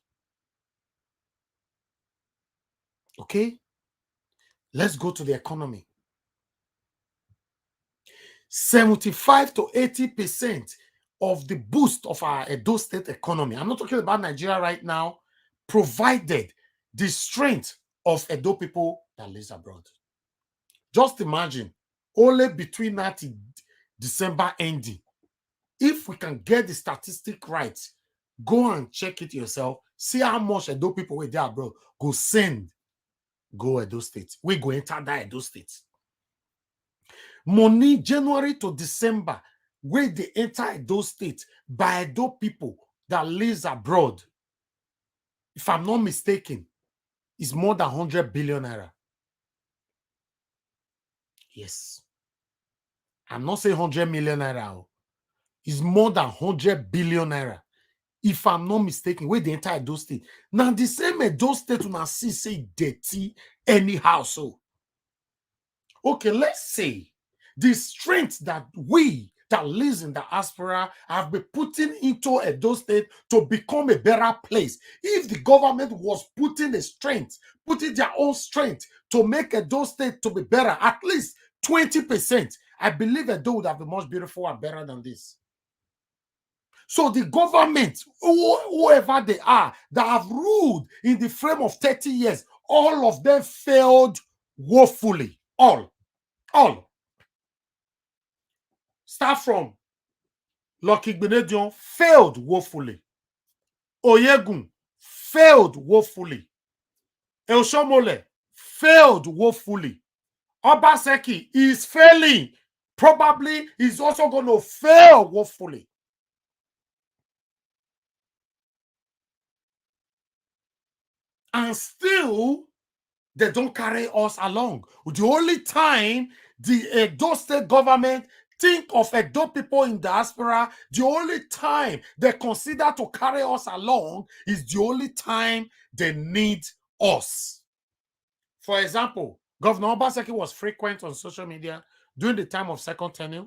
Okay? Let's go to the economy. 75 to 80% of the boost of our Edo State economy, I'm not talking about Nigeria right now, provided the strength of Edo people that lives abroad. Just imagine, only between that December ending, if we can get the statistic right, go and check it yourself, see how much Edo people were there abroad, go send, go Edo State. We go enter that Edo State. Money January to December, where they enter Edo State by Edo people that lives abroad, if I'm not mistaken, is more than 100 billion naira. Yes. I'm not saying 100 million naira. It's more than 100 billion naira. If I'm not mistaken, where the entire Edo State. Now, the same Edo State when I see say dirty anyhow. So, okay, let's say the strength that we that lives in the diaspora have been putting into Edo State to become a better place. If the government was putting their own strength to make Edo State to be better, at least 20%, I believe Edo would have been much beautiful and better than this. So the government, whoever they are, that have ruled in the frame of 30 years, all of them failed woefully. All. Start from Lucky Benedion, failed woefully. Oyegun, failed woefully. Elshomole, failed woefully. Obaseki is failing. Probably is also going to fail woefully. And still, they don't carry us along. The only time the Edo State government think of Edo people in diaspora, the only time they consider to carry us along is the only time they need us. For example, Governor Obaseki was frequent on social media during the time of second tenure,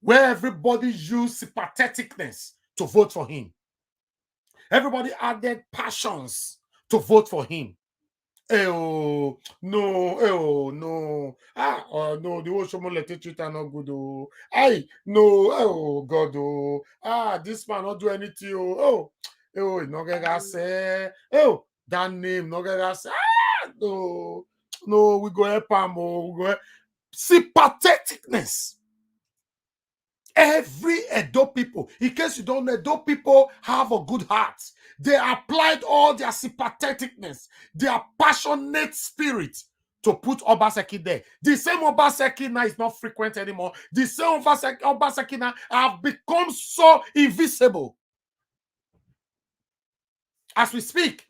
where everybody used sympatheticness to vote for him. Everybody added passions to vote for him. No. No, the Oshomole teacher not good. No, God, this man not do anything. No get say. That name, no get say. No, we go help him. We go sympatheticness. Every Edo people, in case you don't know, Edo people have a good heart. They applied all their sympatheticness, their passionate spirit to put Obaseki there. The same Obaseki now is not frequent anymore. The same Obaseki now have become so invisible. As we speak,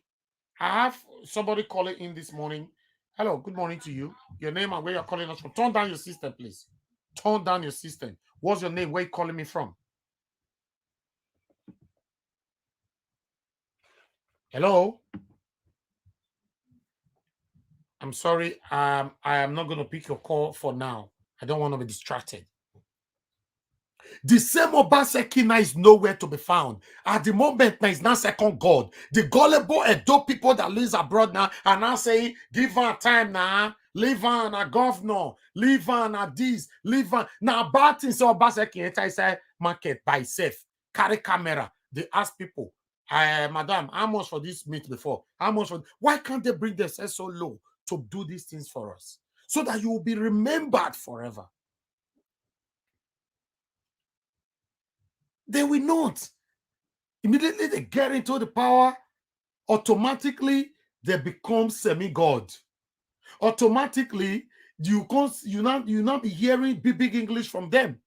I have somebody calling in this morning. Hello, good morning to you. Your name and where you're calling us from. Turn down your system, please. Turn down your system. What's your name? Where are you calling me from? Hello? I'm sorry. I am not going to pick your call for now. I don't want to be distracted. The same Obaseki now is nowhere to be found. At the moment, now is now second God. The gullible Edo people that lives abroad now are now saying, give her time now. Leave her a governor. Leave her a this. Leave her. Now, bad things Obaseki enter inside market by itself. Carry camera. They ask people, madam, how much for this meat before? How much for... Why can't they bring themselves so low to do these things for us? So that you will be remembered forever. They will not. Immediately they get into the power, automatically they become semi-god. Automatically, you not be hearing big English from them.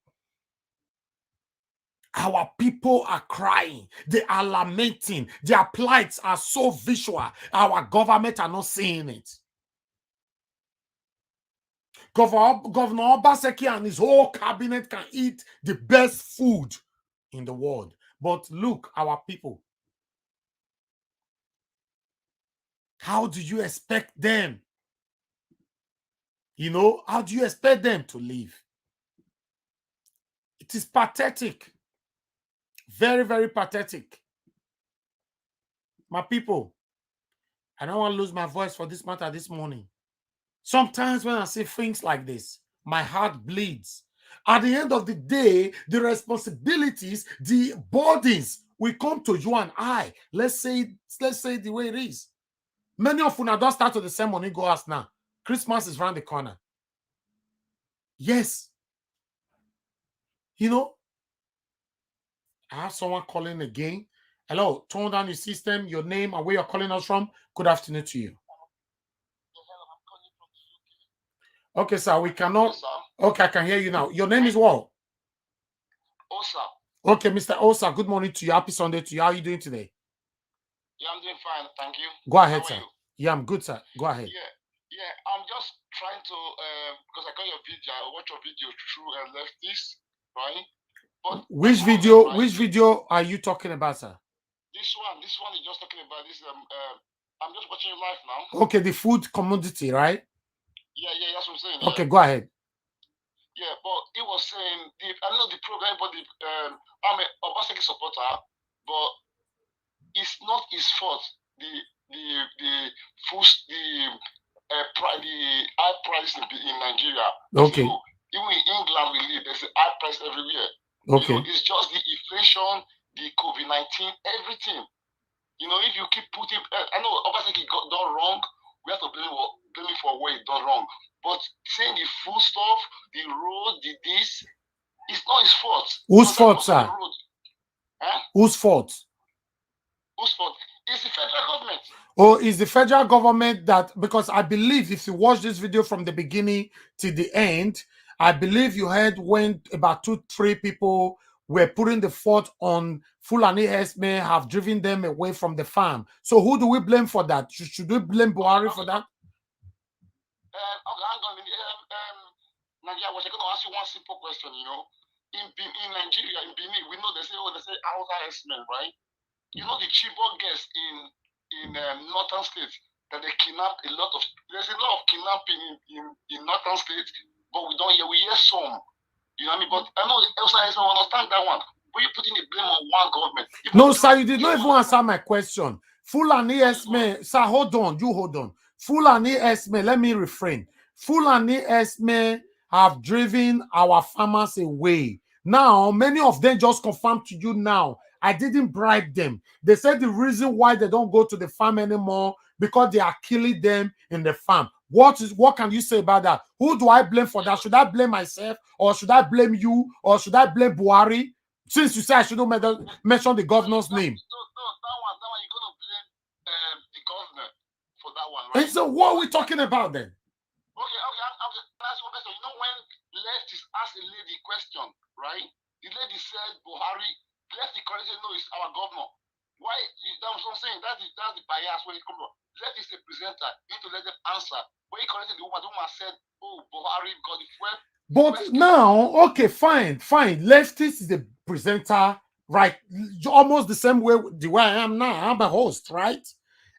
Our people are crying. They are lamenting. Their plights are so visual. Our government are not seeing it. Governor Obaseki and his whole cabinet can eat the best food in the world. But look, our people, how do you expect them? How do you expect them to live? It is pathetic. Very, very pathetic. My people, I don't want to lose my voice for this matter this morning. Sometimes when I see things like this, my heart bleeds. At the end of the day, the responsibilities, the burdens will come to you and I. Let's say the way it is. Many of you now don't start to the same money go us now. Christmas is around the corner. Yes. I have someone calling again. Hello, turn down your system, your name, and where you're calling us from. Good afternoon to you. Okay, sir, we cannot. Okay, I can hear you now. Your name is what? Osa. Okay, Mr. Osa, good morning to you. Happy Sunday to you. How are you doing today? Yeah, I'm doing fine. Thank you. Go ahead, sir. Yeah, I'm good, sir. Go ahead. Yeah. I'm just trying to, because I got your video, I watched your video through Lefties, right? But which video are you talking about, sir? This one is just talking about this. I'm just watching it live now. Okay, the food commodity, right? Yeah, that's what I'm saying. Okay, go ahead. Yeah, but he was saying I know the problem, but I'm a Obaseki supporter, but it's not his fault. The high price in Nigeria. Okay. So, even in England we live, there's a high price everywhere. Okay. You know, it's just the inflation, the COVID-19, everything. You know, if you keep putting, I know Obaseki got done wrong. We have to blame him for what he done wrong. But saying the food stuff, the road, this, it's not his fault. Whose fault, sir? Huh? Whose fault? Whose fault? It's the federal government. Oh, is the federal government that, because I believe if you watch this video from the beginning to the end, I believe you heard when about 2-3 people were putting the fault on Fulani herdsmen have driven them away from the farm. So who do we blame for that? Should we blame Buhari for that? Okay, hang on. Nigeria, I was going to ask you one simple question, you know. In Nigeria, in Benin, we know they say Hausa herdsmen, right? You know the Chibok girls in northern states that they kidnap there's a lot of kidnapping in northern states, but we hear some. You know what I mean? But I know Hausa herdsmen understand that one. But you're putting the blame on one government. No, sir, you did not even answer my question. Fulani herdsmen, sir, hold on. Fulani herdsmen, let me refrain. Fulani herdsmen have driven our farmers away. Now, many of them just confirmed to you now. I didn't bribe them. They said the reason why they don't go to the farm anymore because they are killing them in the farm. What can you say about that? Who do I blame for that? Should I blame myself, or should I blame you, or should I blame Buhari? Since you say I shouldn't mention the governor's name. No, that one you're gonna blame the governor for that one, right? And so what are we talking about then? Okay. That's one question. You know when leftists asked a lady question, right? The lady said Buhari. Lefty corrected, no, it's our governor. Why? That's what I'm saying. That's the bias when it comes from. Lefty is a presenter. You need to let them answer. When he corrected the woman said, oh, Buhari because the fuel. But now, okay, fine. Leftist is the presenter, right? Almost the same way the way I am now. I'm a host, right?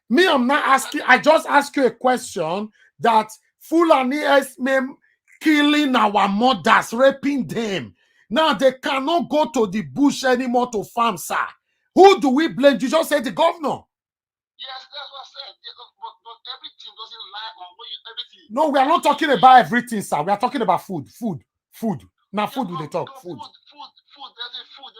Me, I'm not asking. I just ask you a question that Fulani herdsmen killing our mothers, raping them. Now they cannot go to the bush anymore to farm, sir. Who do we blame? You just said the governor. Yes, that's what I said. But everything doesn't lie on what everything. No, we are not talking about everything, sir. We are talking about food. Now, food will they talk? Food. There's a food.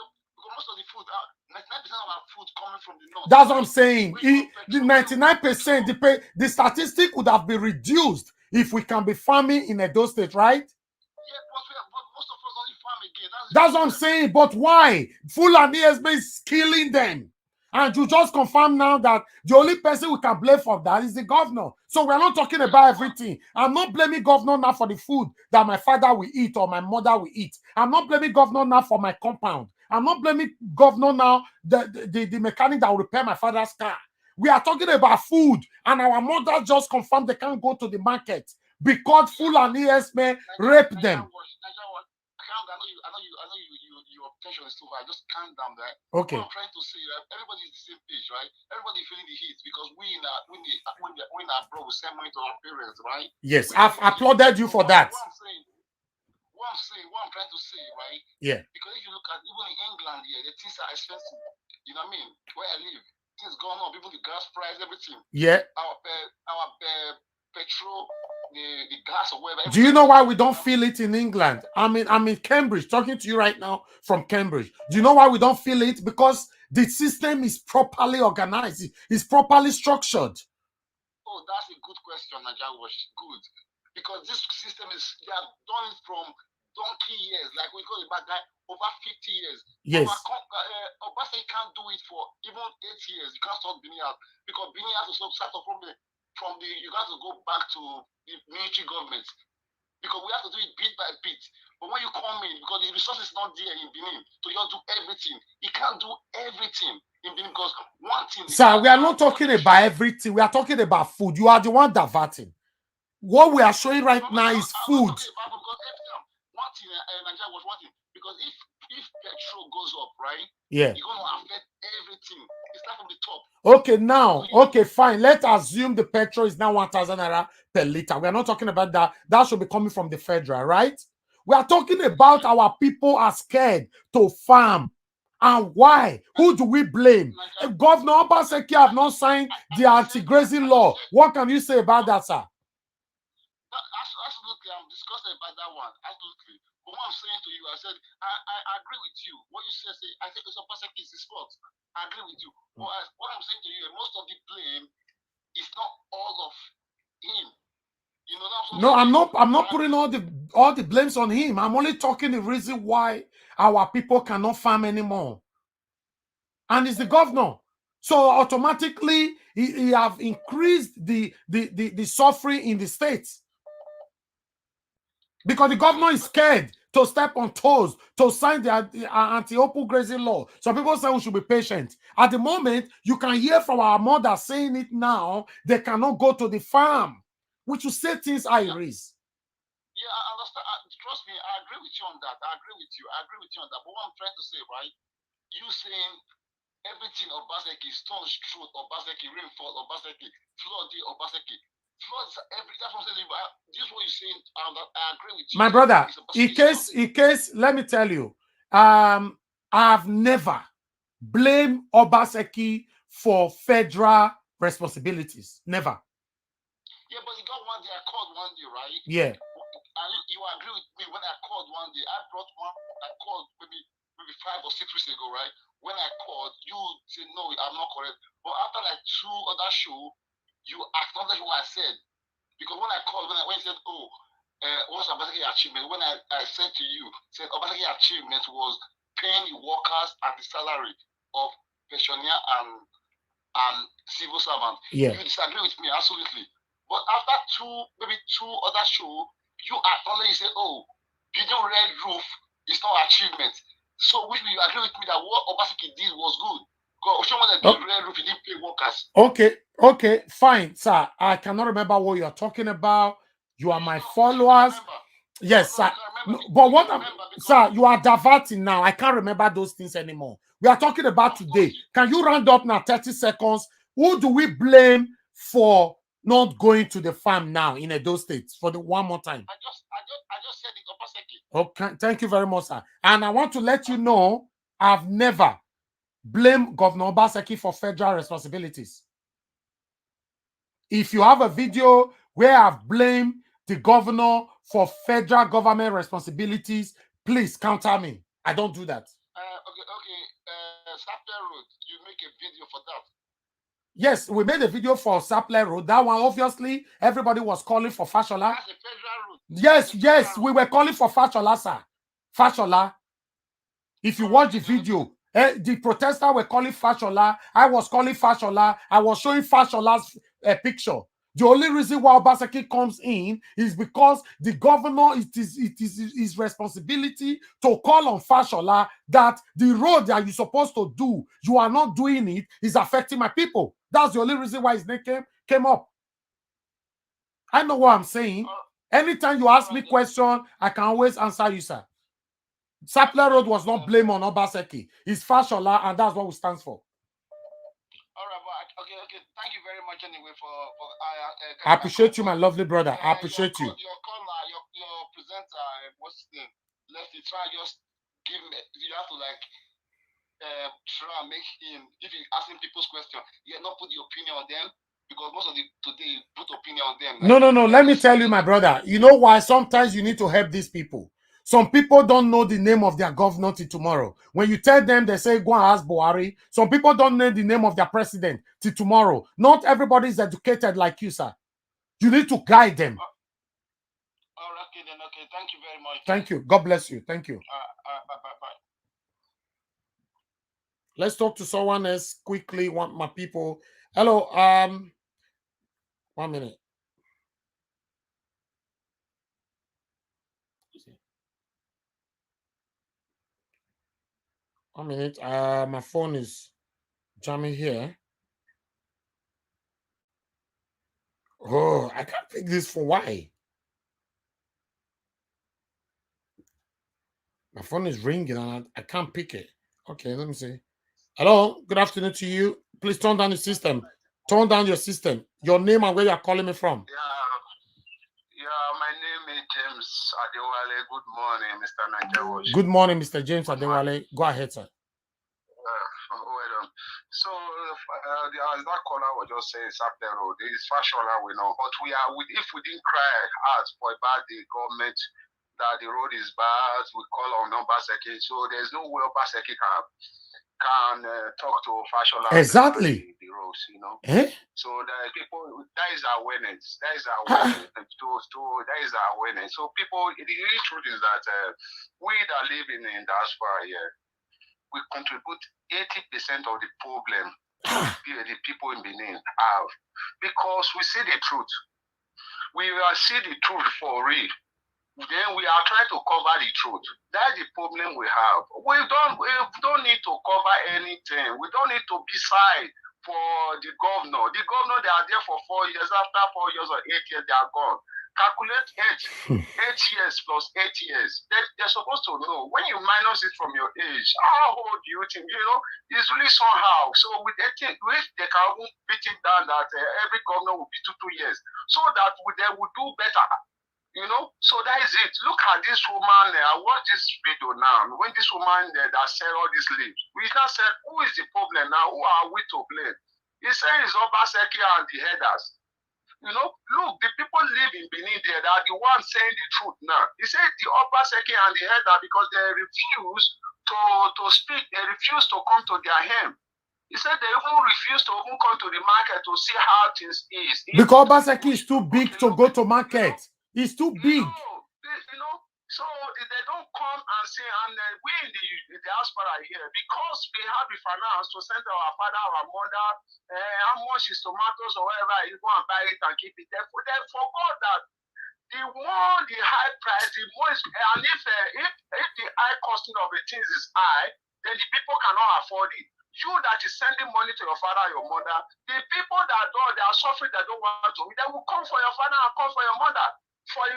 Most of the food, 99% of our food coming from the north. That's what I'm saying. The 99%, the statistic would have been reduced if we can be farming in Edo State, right? Yeah, but most of us only farm again. That's what I'm saying. But why? Fulani has been killing them. And you just confirm now that the only person we can blame for that is the governor. So we're not talking about everything. I'm not blaming governor now for the food that my father will eat or my mother will eat. I'm not blaming governor now for my compound. I'm not blaming governor now, the mechanic that will repair my father's car. We are talking about food, and our mother just confirmed they can't go to the market because Fulani herdsmen rape them. I know your tension is too high. Just calm down there. Okay. What I'm trying to say, everybody is the same page, right? Everybody feeling the heat because we in our bro, we send money to our parents, right? Yes, I've applauded you for that. What I'm trying to say, right? Yeah. Because if you look at even in England here, the things are expensive. You know what I mean? Where I live, things going on, people, the gas price, everything. Yeah. Our petrol, the gas or whatever. Do you know why we don't feel it in England? I'm in Cambridge, talking to you right now from Cambridge. Do you know why we don't feel it? Because the system is properly organized. It's properly structured. Oh, that's a good question, Naja. Was good. Because this system they have done it from donkey years, like we call it back guy, over 50 years. Yes. Obasa can't do it for even 8 years. You can't start Benin out because Benin has to start from you got to go back to the military government because we have to do it bit by bit. But when you come in, because the resources not there in Benin, so you have to do everything. You can't do everything in Benin because one thing. Sir, we are not talking about everything. We are talking about food. You are the one diverting. What we are showing right now is food. One thing, Nigeria was one thing, because if petrol goes up, right? Yeah. It's going to affect everything. It starts from the top. Okay, now, okay, fine. Let's assume the petrol is now 1,000 naira per liter. We are not talking about that. That should be coming from the federal, right? We are talking about our people are scared to farm. And why? Who do we blame? If Governor Obaseki have not signed the anti-grazing law. What can you say about that, sir? Absolutely, I'm discussing about that one. Absolutely. But what I'm saying to you, I said, I agree with you. What you said, I think Obaseki is his fault. I agree with you. But what I'm saying to you, most of the blame is not all of him. You know, that's no, I'm not putting all the blames on him. I'm only talking the reason why our people cannot farm anymore. And it's the governor. So automatically he have increased the suffering in the states. Because the governor is scared to step on toes to sign the anti-open grazing law. So people say we should be patient. At the moment, you can hear from our mother saying it now, they cannot go to the farm. We should say things are risk. Yeah, I understand. Trust me, I agree with you on that. I agree with you on that. But what I'm trying to say, right? You saying everything Obaseki, stones truth, Obaseki, rainfall, Obaseki, flooding, Obaseki. Floods, that's what I'm saying. This is what you're saying. I agree with you. My brother, in case, let me tell you, I've never blamed Obaseki for federal responsibilities. Never. Yeah, but you got one day, I called one day, right? Yeah. And you agree with me when I called one day. I called maybe 5 or 6 weeks ago, right? When I called, you said, no, I'm not correct. But after like 2 other shows, you acknowledge what I said. Because when I called, when I said, oh, what's Obaseki achievement? When I said to you, said Obaseki achievement was paying the workers and the salary of pensioner and civil servant. Yeah. You disagree with me, absolutely. But after maybe two other shows, you acknowledge, you say, oh, building red roof is not achievement. So which you agree with me that what Obaseki did was good. Because someone that did red roof, he didn't pay workers. Okay, fine, sir. I cannot remember what you are talking about. You are my followers. Yes, sir. No, but what sir, you are diverting now. I can't remember those things anymore. We are talking about today. Can you round up now 30 seconds? Who do we blame for not going to the farm now in Edo State for the one more time? I just said it, Obaseki. Okay, thank you very much, sir. And I want to let you know I've never blamed Governor Obaseki for federal responsibilities. If you have a video where I've blamed the governor for federal government responsibilities, please counter me. I don't do that. Sapler Road, you make a video for that. Yes, we made a video for Sapler Road. That one, obviously, everybody was calling for Fashola. That's a federal road. Yes, we were calling for Fashola, sir. Fashola. If you watch the video, the protesters were calling Fashola. I was calling Fashola. I was showing Fashola's picture. The only reason why Obaseki comes in is because the governor, it is his responsibility to call on Fashola that the road that you're supposed to do, you are not doing it, is affecting my people. That's the only reason why his name came up. I know what I'm saying. Anytime you ask me question, I can always answer you, sir. Sapler Road was not blamed on Obaseki. It's Fashola, and that's what we stand for. All right, but okay. Thank you very much anyway for I appreciate you, my lovely brother. I appreciate you. Your caller, your presenter, what's his name? Let's try just give me. You have to like try and make him. If you're asking people's question, you not put the opinion on them because most of the today put opinion on them. Like, no. Let me tell you, my brother. You know why? Sometimes you need to help these people. Some people don't know the name of their governor till tomorrow. When you tell them, they say, go and ask Buhari. Some people don't know the name of their president till tomorrow. Not everybody is educated like you, sir. You need to guide them. All right, okay, then. Okay, thank you very much. Thank you. God bless you. Thank you. Bye. Let's talk to someone else quickly. Want my people. Hello. 1 minute. One minute. My phone is jamming here. Oh, I can't pick this for why. My phone is ringing and I can't pick it. Okay, let me see. Hello, good afternoon to you. Please turn down the system. Turn down your system. Your name and where you're calling me from. Yeah, my name is James Adewale. Good morning, Mr. Najawash. Good morning, Mr. James Adewale. Go ahead, sir. Well done. So, as that caller was just saying, Sapler Road, it is Fashola, we know. But if we didn't cry out for about the government that the road is bad, we call on Obaseki. So, there's no way Obaseki can talk to Fashola. Exactly. The roads, you know. Eh? So, the people, that is awareness. That is awareness. That is awareness. So, people, the real truth is that we that live in diaspora here, we contribute 80% of the problem the people in Benin have, because we see the truth. We see the truth for real. Then we are trying to cover the truth. That's the problem we have. We don't need to cover anything. We don't need to be side for the governor. The governor, they are there for 4 years. After 4 years or 8 years, they are gone. Calculate 8 years plus 8 years. They're supposed to know. When you minus it from your age, how old do you think? You know, it's really somehow. So with they can beat it down that every governor will be 2 years, so that they will do better. You know, so that is it. Look at this woman. I watched this video now. When this woman that said all these leaves, we now said, who is the problem now? Who are we to blame? He said it's Obaseki and the headers. You know, look, the people live in Benin there. They are the ones saying the truth now. He said the Obaseki and the header, because they refuse to speak. They refuse to come to their hem. He said they even refuse to even come to the market to see how things is. Because Obaseki is too big to go to market. It's too big. You know, so they don't come and say, and we in the diaspora here, because we have the finance to send our father, our mother, how much is tomatoes or whatever, you go and buy it and keep it there. They forgot that the high price, the more, and if the high costing of the things is high, then the people cannot afford it. You that is sending money to your father, your mother, the people that they are suffering, that don't want to, they will come for your father and come for your mother.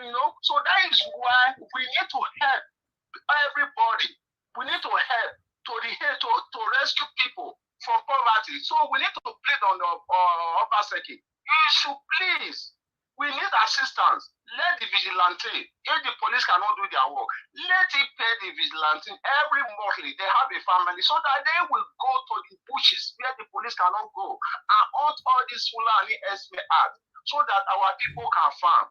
You know, so that is why we need to help everybody. We need to help to rescue people from poverty. So we need to plead on the Obaseki. You should please. We need assistance. Let the vigilante, if the police cannot do their work, let it pay the vigilante every monthly. They have a family, so that they will go to the bushes where the police cannot go and hunt all these Fulani SME act, so that our people can farm.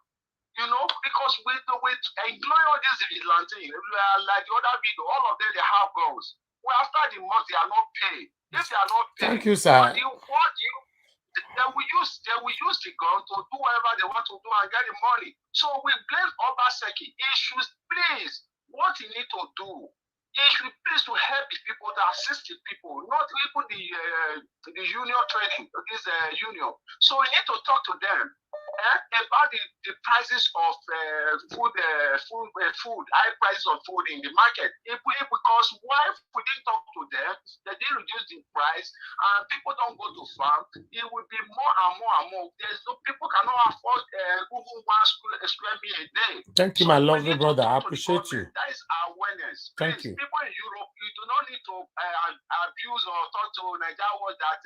You know, because with ignoring all these vigilantes, like the other video, all of them, they have guns. Well, after the month, they are not paid. If they are not paid, thank you, sir. they will use the gun to do whatever they want to do and get the money. So we blame Obaseki. He should please, what he need to do, he should please to help the people, to assist the people, not even the union trading, this union. So we need to talk to them about the prices of food, high prices of food in the market. Because why we didn't talk to them, they didn't reduce the price, and people don't go to farm, it will be more and more and more. There's no, people cannot afford even one square meal a day. Thank you, my lovely brother. I appreciate you. That is awareness. Thank you. People in Europe, you do not need to abuse or talk to Nigeria that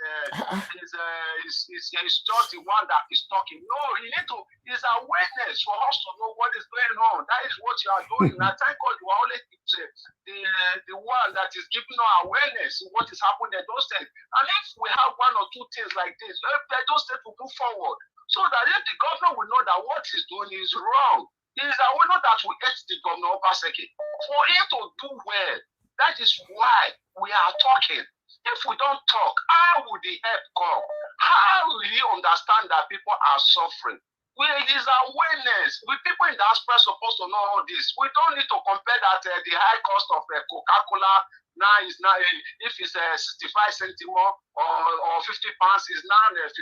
is just the one that is talking. No, you need to, it's awareness for us to know what is going on. That is what you are doing. I thank God you are always the one that is giving us awareness of what is happening in those states. And if we have one or two things like this, those states will move forward. So that if the governor will know that what he's doing is wrong, it is awareness that will hate the governor Obaseki. For him to do well, that is why we are talking. If we don't talk, how will the help come? How will he understand that people are suffering? It is awareness. People in diaspora are supposed to know all this. We don't need to compare that the high cost of Coca-Cola now is now, if it's 65 cents more or 50 pounds, is now 55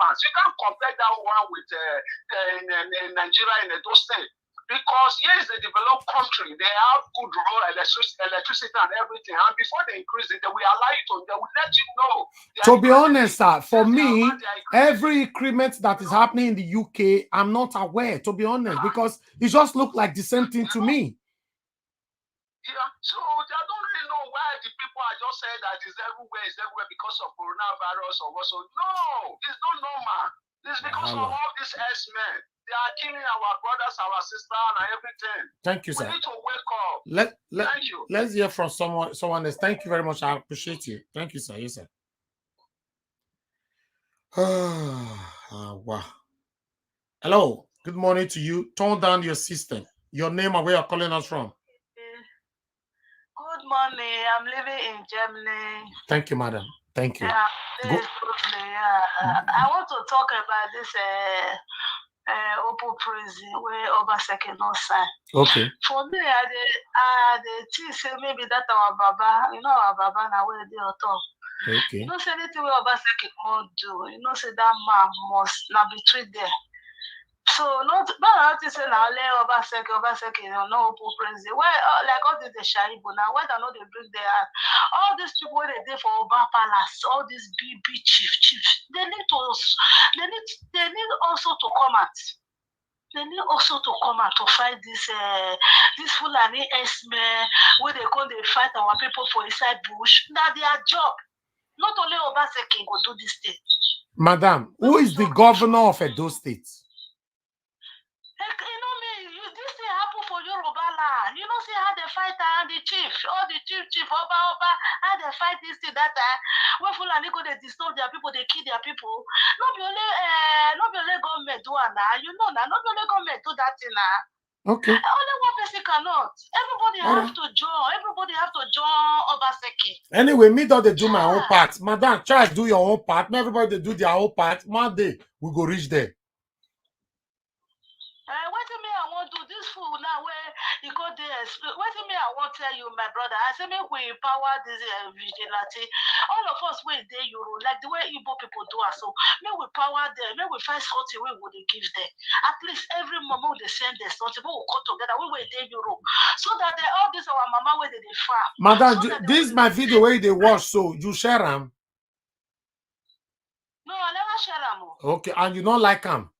pounds. You can't compare that one with Nigeria in those states. Because here is a developed country, they have good road, electricity and everything. And before they increase it, they will allow you to, they will let you know. To be honest, sir, for me, every increment that is happening in the UK, I'm not aware, to be honest, because it just looks like the same thing to me. Yeah, so I don't really know why the people are just saying that it's everywhere because of coronavirus or what. So no, it's not normal. It's because of all these S-men. They are killing our brothers, our sisters, and everything. Thank you, sir. We need to wake up. Thank you. Let's hear from someone else. Thank you very much. I appreciate you. Thank you, sir. Yes, sir. Wow. Hello. Good morning to you. Turn down your system. Your name and where you're calling us from. Good morning. I'm living in Germany. Thank you, madam. Thank you. I want to talk about this open prison where Obaseki no sign. Okay. For me, I think say maybe that our Baba, our Baba now where they are top. Okay. You know, say anything where Obaseki won't do. You know, say that man must not be treated there. So not to say now let Obaseki no open prison. Why like all this the Shaibu now? Why they not they bring their all these people where they there for Oba Palace, all these big chiefs. They need also to come out. They need also to come out to fight this Fulani S-men where they come they fight our people for inside bush. Now their job. Not only Obaseki go do this thing. Madam, who is the governor of Edo State? This thing happen for Yoruba land. You know, see how they fight and the chief, all the chief, Oba, how they fight this thing that when Fulani go they disturb their people, they kill their people. Not be only government do now. You know now, not be only government do that thing now. Okay. Only one person cannot. Everybody have to join. Everybody have to join Obaseki. Anyway, me don't do my own part. Madam, try to do your own part. Not everybody do their own part. Monday, we go reach there. What do me I want to do this fool now where you go there? What do me I want to tell you, my brother? I say make we empower this vigilante. All of us we there Euro, like the way Igbo people do us. So may we power them, may we find something we would give them. At least every moment they send their something, we will come together. We will there Euro, so that all this our mama where they farm. Madam, so this is my video where they watch. So you share them. No, I never share them. Okay, and you don't like them.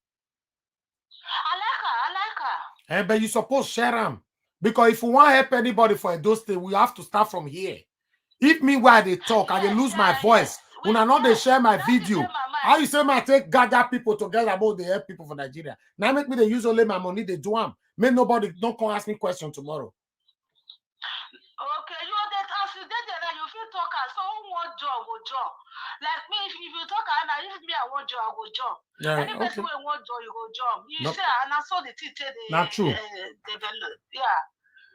I like her. But you suppose share them. Because if we want to help anybody for Edo State, we have to start from here. If me while they talk, I will lose my voice. When I know they share my video. How you say my take gather people together about the help people for Nigeria? Now make me they use only my money, they do them. May nobody don't come ask me question tomorrow. Okay, you that as you did that, you feel talk so one job will job. Like me, if you talk and I if me I want job, I will job. Yeah, any person who want job, you go job. You say and I saw the teacher not true. Develop. Yeah.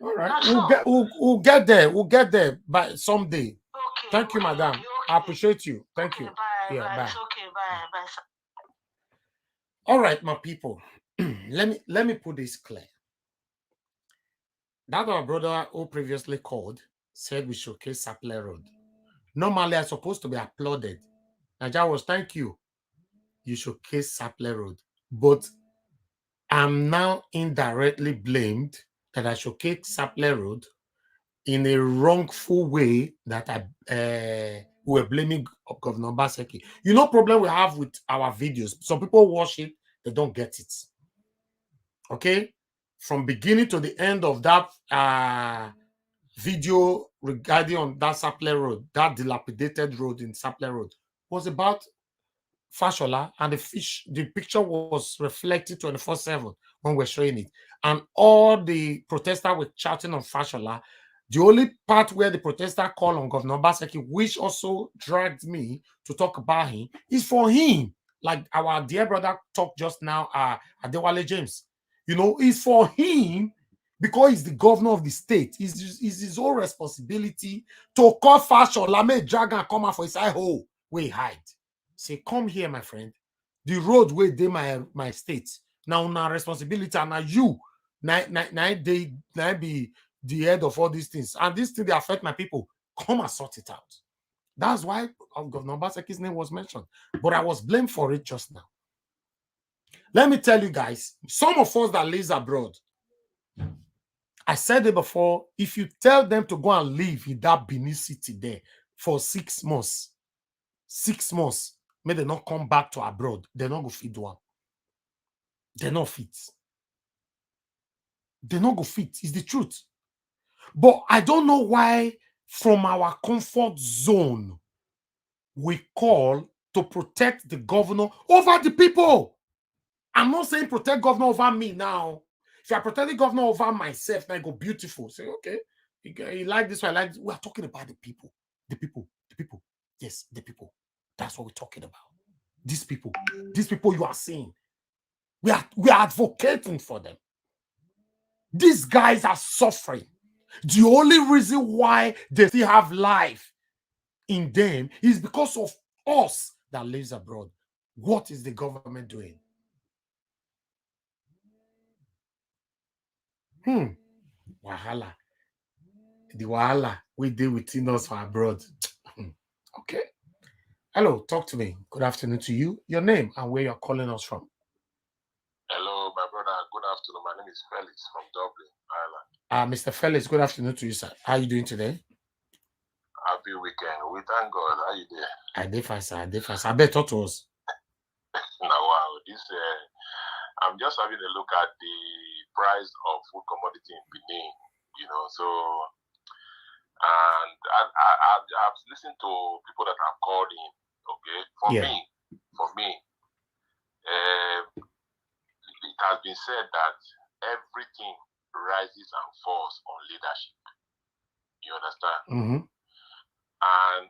All right. We'll get there. We'll get there by someday. Okay. Thank you, madam. Okay. I appreciate you. Thank you. Bye. Yeah, bye. It's okay. Bye. All right, my people. let me put this clear. That our brother who previously called said we showcase Sapler Road. Normally, I'm supposed to be applauded. Naja was thank you. You showcase Sapler Road. But I'm now indirectly blamed that I showcase Sapler Road in a wrongful way that we were blaming Governor Obaseki. You know, problem we have with our videos. Some people watch it, they don't get it. Okay? From beginning to the end of that video regarding on that Sapler Road, that dilapidated road in Sapler Road, was about Fashola, and the picture was reflected 24/7 when we're showing it. And all the protesters were shouting on Fashola. The only part where the protester called on Governor Obaseki, which also dragged me to talk about him, is for him. Like our dear brother talked just now, Adewale James. You know, it's for him because he's the governor of the state. It's his own responsibility to call Fashola, make drag and come out for his eye hole where he hide. Say, come here, my friend. The road where they my state. Now responsibility, and now you now be the head of all these things. And these things, they affect my people. Come and sort it out. That's why Governor Obaseki's name was mentioned. But I was blamed for it just now. Let me tell you guys, some of us that live abroad, I said it before, if you tell them to go and live in that Benin City there for 6 months, may they not come back to abroad, they're not go fit one. They're not fit. They're not go fit. It's the truth. But I don't know why from our comfort zone we call to protect the governor over the people. I'm not saying protect governor over me now. If you're protecting governor over myself, then I go beautiful. Say, okay, you like this one, I like this. We're talking about the people. The people. The people. Yes, the people. That's what we're talking about. These people you are seeing. We are advocating for them. These guys are suffering. The only reason why they still have life in them is because of us that lives abroad. What is the government doing? Wahala. The wahala we deal within us for abroad. Okay. Hello, talk to me. Good afternoon to you. Your name and where you're calling us from. Hello, my brother. Good afternoon. My name is Felix from Dublin, Ireland. Mr. Felix, good afternoon to you, sir. How are you doing today? Happy weekend. We thank God. How you there? I did fine, sir. I did fine, sir. I better talk to us. Now, wow. I'm just having a look at the price of food commodity in Benin, so, and I've listened to people that have called in, okay? For me, it has been said that everything rises and falls on leadership. You understand? Mm-hmm. And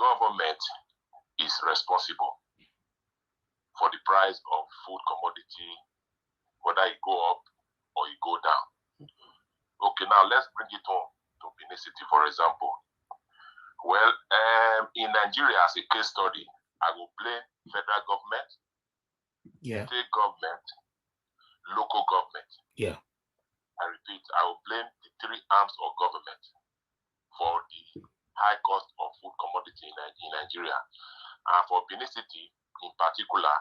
government is responsible for the price of food commodity, whether it go up or it go down. Okay, now let's bring it home to Benin City, for example. Well, in Nigeria, as a case study, I will blame federal government, state government, local government. Yeah. I repeat, I will blame the three arms of government for the high cost of food commodity in Nigeria. And for Benin City in particular,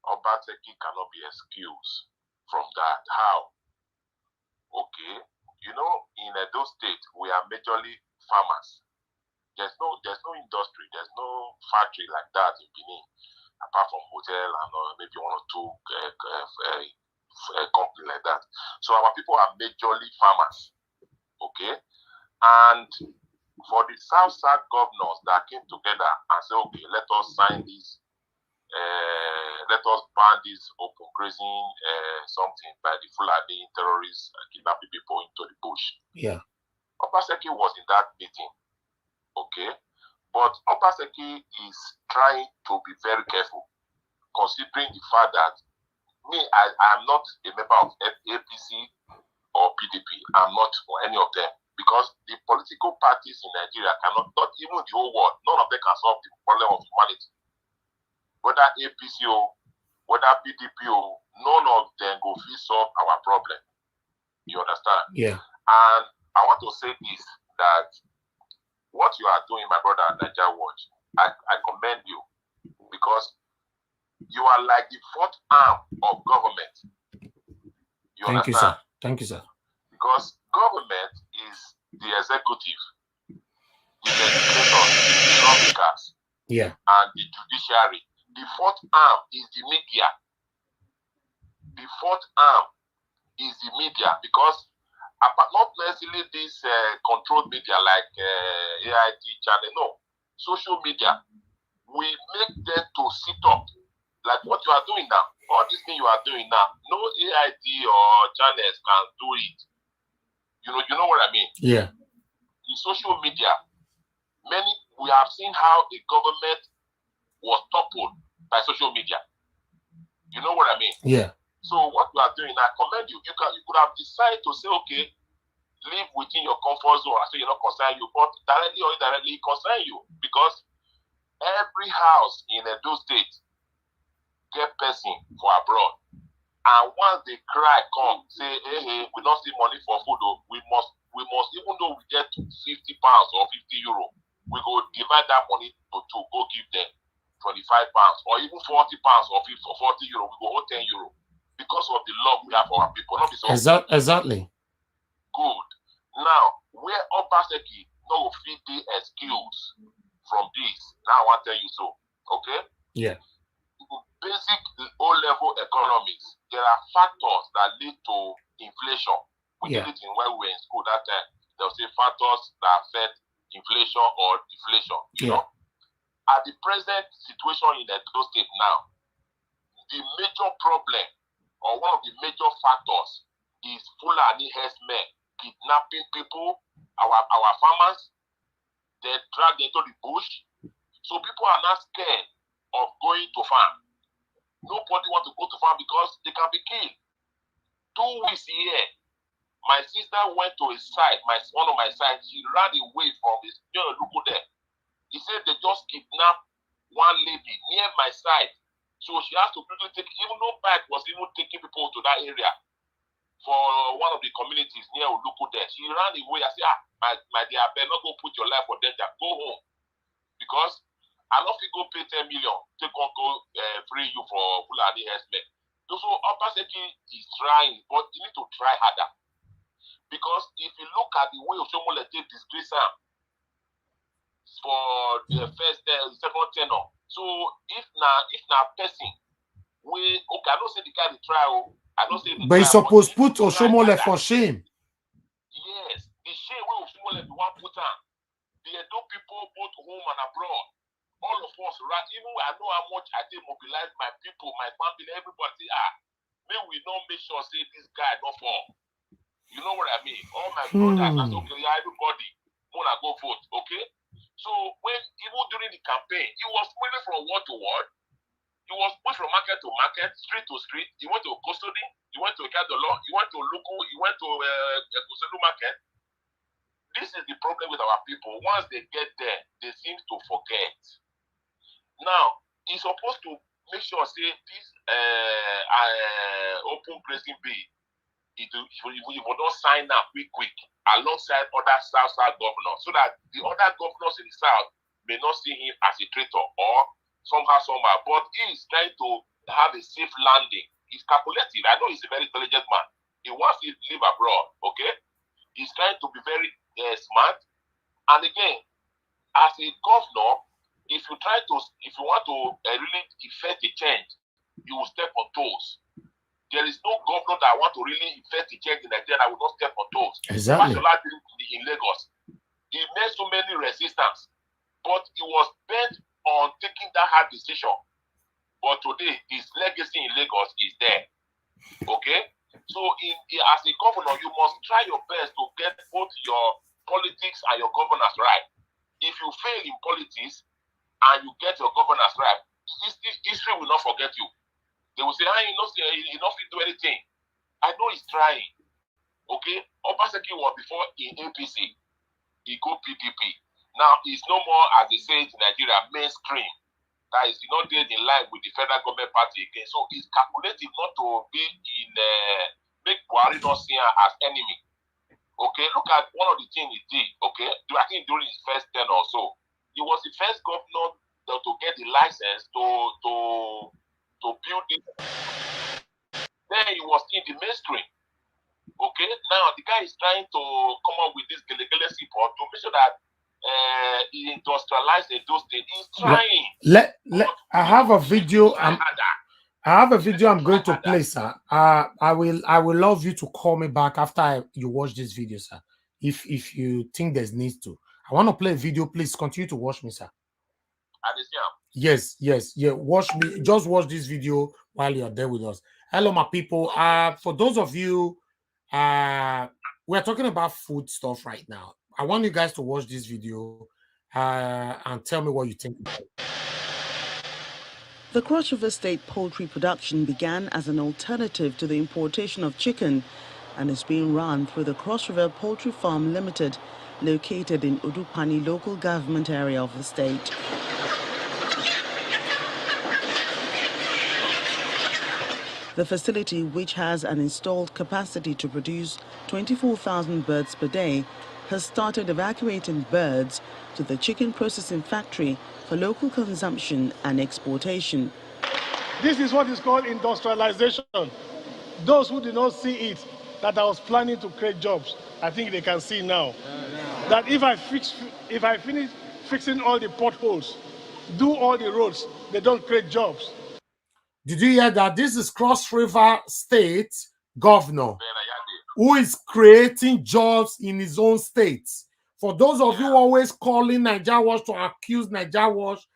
Obaseki cannot be excused from that. How? Okay, in Edo State, we are majorly farmers. There's no industry, there's no factory like that in Benin, apart from hotel and maybe one or two company like that. So our people are majorly farmers. Okay, and for the South governors that came together and said, okay, let us sign this, let us ban this open grazing something by the Fulani terrorists kidnapping people into the bush. Yeah. Obaseki was in that meeting. Okay, but Obaseki is trying to be very careful, considering the fact that I am not a member of APC or PDP. I'm not for any of them, because the political parties in Nigeria cannot, not even the whole world, none of them can solve the problem of humanity. Whether APC or whether PDP or none of them go fit solve our problem. You understand? Yeah. And I want to say this, that what you are doing, my brother, Niger Watch, I commend you, because you are like the fourth arm of government. You Thank understand? you, sir. Thank you, sir. Because government is the executive, the legislators, the lawmakers, and the judiciary. The fourth arm is the media. The fourth arm is the media, because not necessarily this controlled media like AIT channel, no. Social media, we make them to sit up, like what you are doing now. All this thing you are doing now, no AIT or channels can do it. You know what I mean? Yeah. In social media, we have seen how a government was toppled by social media. You know what I mean? Yeah. So what you are doing, I commend you. You could have decided to say, okay, live within your comfort zone. I say you're not concerned you, but directly or indirectly concern you, because every house in Edo State get person for abroad. And once they cry, come, say, hey, we don't see money for food, we must, even though we get £50 or €50, we go divide that money to two, go give them £25 or even £40 or €40, we go hold €10 because of the love we have for our people. Not so Exactly. Good. Now, where Obaseki no fit the excuse from this, now I want to tell you so, okay? Yeah. Basic O-level economics, there are factors that lead to inflation. We did it when we were in school that time. They'll say factors that affect inflation or deflation, you know. at the present situation in Edo State now, the major problem or one of the major factors is Fulani herdsmen kidnapping people, our farmers, they drag into the bush. So people are not scared of going to farm. Nobody wants to go to farm because they can be killed. 2 weeks here, my sister went to a site, one of my sites, she ran away from this local there. He said they just kidnapped one lady near my site. So she has to quickly take, even though bike was even taking people to that area for one of the communities near Oluku there. She ran away. I said, my dear, I better not go put your life for danger. Go home. Because I don't think go pay 10 million. Take on go free you for Fulani herdsmen. So Obaseki is trying, but you need to try harder. Because if you look at the way Oshomole take disgrace for the second tenor, so if na person, okay, I don't say the guy the trial, I don't say the but trial, he's supposed to put Oshomole harder. for shame. Yes, the shame where Oshomole the one put on. The Edo people both home and abroad. All of us, right? Even I know how much I did mobilize my people, my family, everybody. May we don't make sure say this guy don't fall. You know what I mean? All my brothers, that's okay. Yeah, everybody wanna go vote, okay? So when even during the campaign, he was moving from ward to ward. He was moving from market to market, street to street. He went to custody. He went to Kadolo. He went to Luku. He went to Kuselu market. This is the problem with our people. Once they get there, they seem to forget. Now, he's supposed to make sure, say, this open grazing bill, if you don't sign up quick, alongside other South governors, so that the other governors in the South may not see him as a traitor or somehow. But he is trying to have a safe landing. He's calculative. I know he's a very intelligent man. He wants to live abroad, okay? He's trying to be very smart. And again, as a governor, if you want to really effect a change, you will step on toes. There is no governor that want to really effect a change in Nigeria that will not step on toes. Exactly. In Lagos, he made so many resistance, but he was bent on taking that hard decision. But today, his legacy in Lagos is there. Okay? So, as a governor, you must try your best to get both your politics and your governance right. If you fail in politics and you get your governance right, history will not forget you. They will say, he not do anything. I know he's trying. Okay? Obaseki was before in APC. He go PDP. Now, he's no more, as they say in Nigeria, mainstream. That is, not dead in line with the federal government party again. So, he's calculating not to be in, make Buhari not see her as enemy. Okay? Look at one of the things he did. Okay? I think during his first term or so, he was the first governor to get the license to build it. Then he was in the mainstream. Okay, now the guy is trying to come up with this Gele support to make sure that he industrialized those things. He's trying. I have a video. I have a video I'm going to play, sir. I will love you to call me back after you watch this video, sir. If you think there's need to. I want to play a video. Please continue to watch me, sir. Yes. Watch me. Just watch this video while you're there with us. Hello, my people. For those of you, we're talking about food stuff right now. I want you guys to watch this video and tell me what you think. The Cross River State poultry production began as an alternative to the importation of chicken and is being run through the Cross River Poultry Farm Limited, located in Udupani local government area of the state. The facility, which has an installed capacity to produce 24,000 birds per day, has started evacuating birds to the chicken processing factory for local consumption and exportation. This is what is called industrialization. Those who did not see it, that I was planning to create jobs, I think they can see now. That if I finish fixing all the potholes, do all the roads, they don't create jobs. Did you hear that? This is Cross River State governor who is creating jobs in his own state. For those of you always calling Nigeria Watch to accuse Nigeria Watch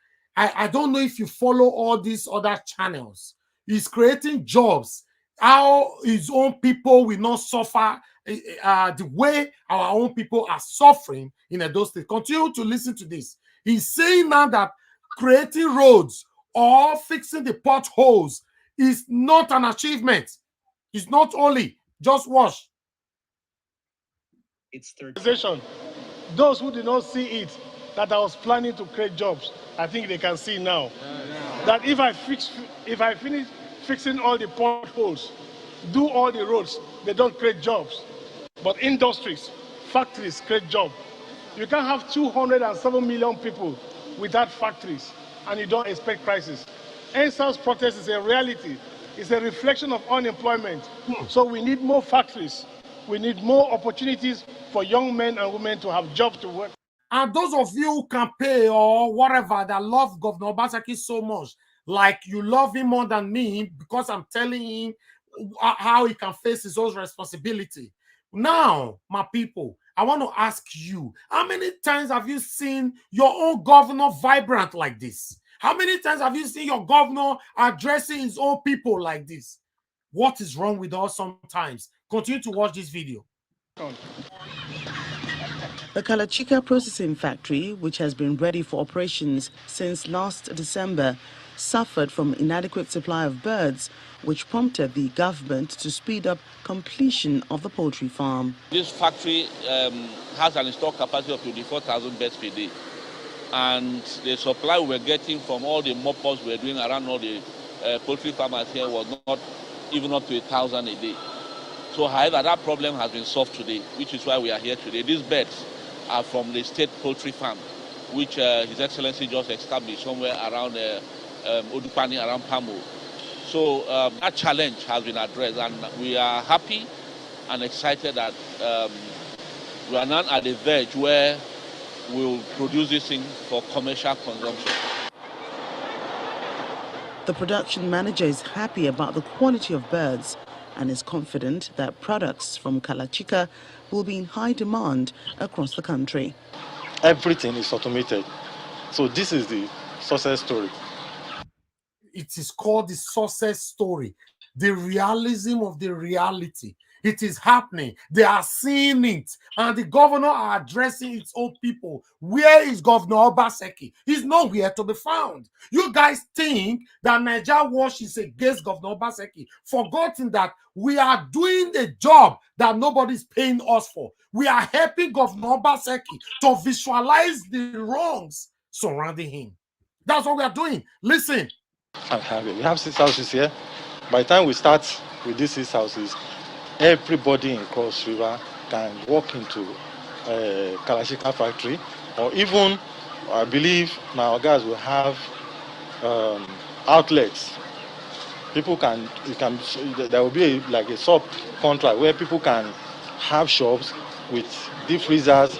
I don't know if you follow all these other channels. He's creating jobs. How his own people will not suffer the way our own people are suffering in Edo State. Continue to listen to this. He's saying now that creating roads or fixing the potholes is not an achievement. It's not only. Just watch. It's those who did not see it, that I was planning to create jobs, I think they can see now. That if I finish fixing all the potholes, do all the roads, they don't create jobs. But industries, factories create jobs. You can't have 207 million people without factories, and you don't expect crisis. NSAS protest is a reality. It's a reflection of unemployment. So we need more factories. We need more opportunities for young men and women to have jobs to work. And those of you who can pay or whatever that love Governor Obaseki so much, like you love him more than me because I'm telling him how he can face his own responsibility. Now, my people, I want to ask you, how many times have you seen your own governor vibrant like this? How many times have you seen your governor addressing his own people like this? What is wrong with us sometimes? Continue to watch this video. The Kalachika processing factory, which has been ready for operations since last December, suffered from inadequate supply of birds, which prompted the government to speed up completion of the poultry farm. This factory has an installed capacity of 24,000 birds per day. And the supply we were getting from all the mop-ups we were doing around all the poultry farmers here was not even up to 1,000 a day. So, however, that problem has been solved today, which is why we are here today. These birds are from the state poultry farm, which His Excellency just established somewhere around Odupani, around Pamo. So that challenge has been addressed, and we are happy and excited that we are now at the verge where we'll produce this thing for commercial consumption. The production manager is happy about the quality of birds and is confident that products from Kalachika will be in high demand across the country. Everything is automated. So this is the success story. It is called the success story, the realism of the reality. It is happening. They are seeing it. And the governor are addressing its own people. Where is Governor Obaseki? He's nowhere to be found. You guys think that Nigeria Watch is against Governor Obaseki, forgetting that we are doing the job that nobody's paying us for. We are helping Governor Obaseki to visualize the wrongs surrounding him. That's what we are doing. Listen. We have 6 houses here. By the time we start with these 6 houses, everybody in Cross River can walk into Kalachika factory, or even I believe now our guys will have outlets. People can, there will be like a sub contract where people can have shops with deep freezers.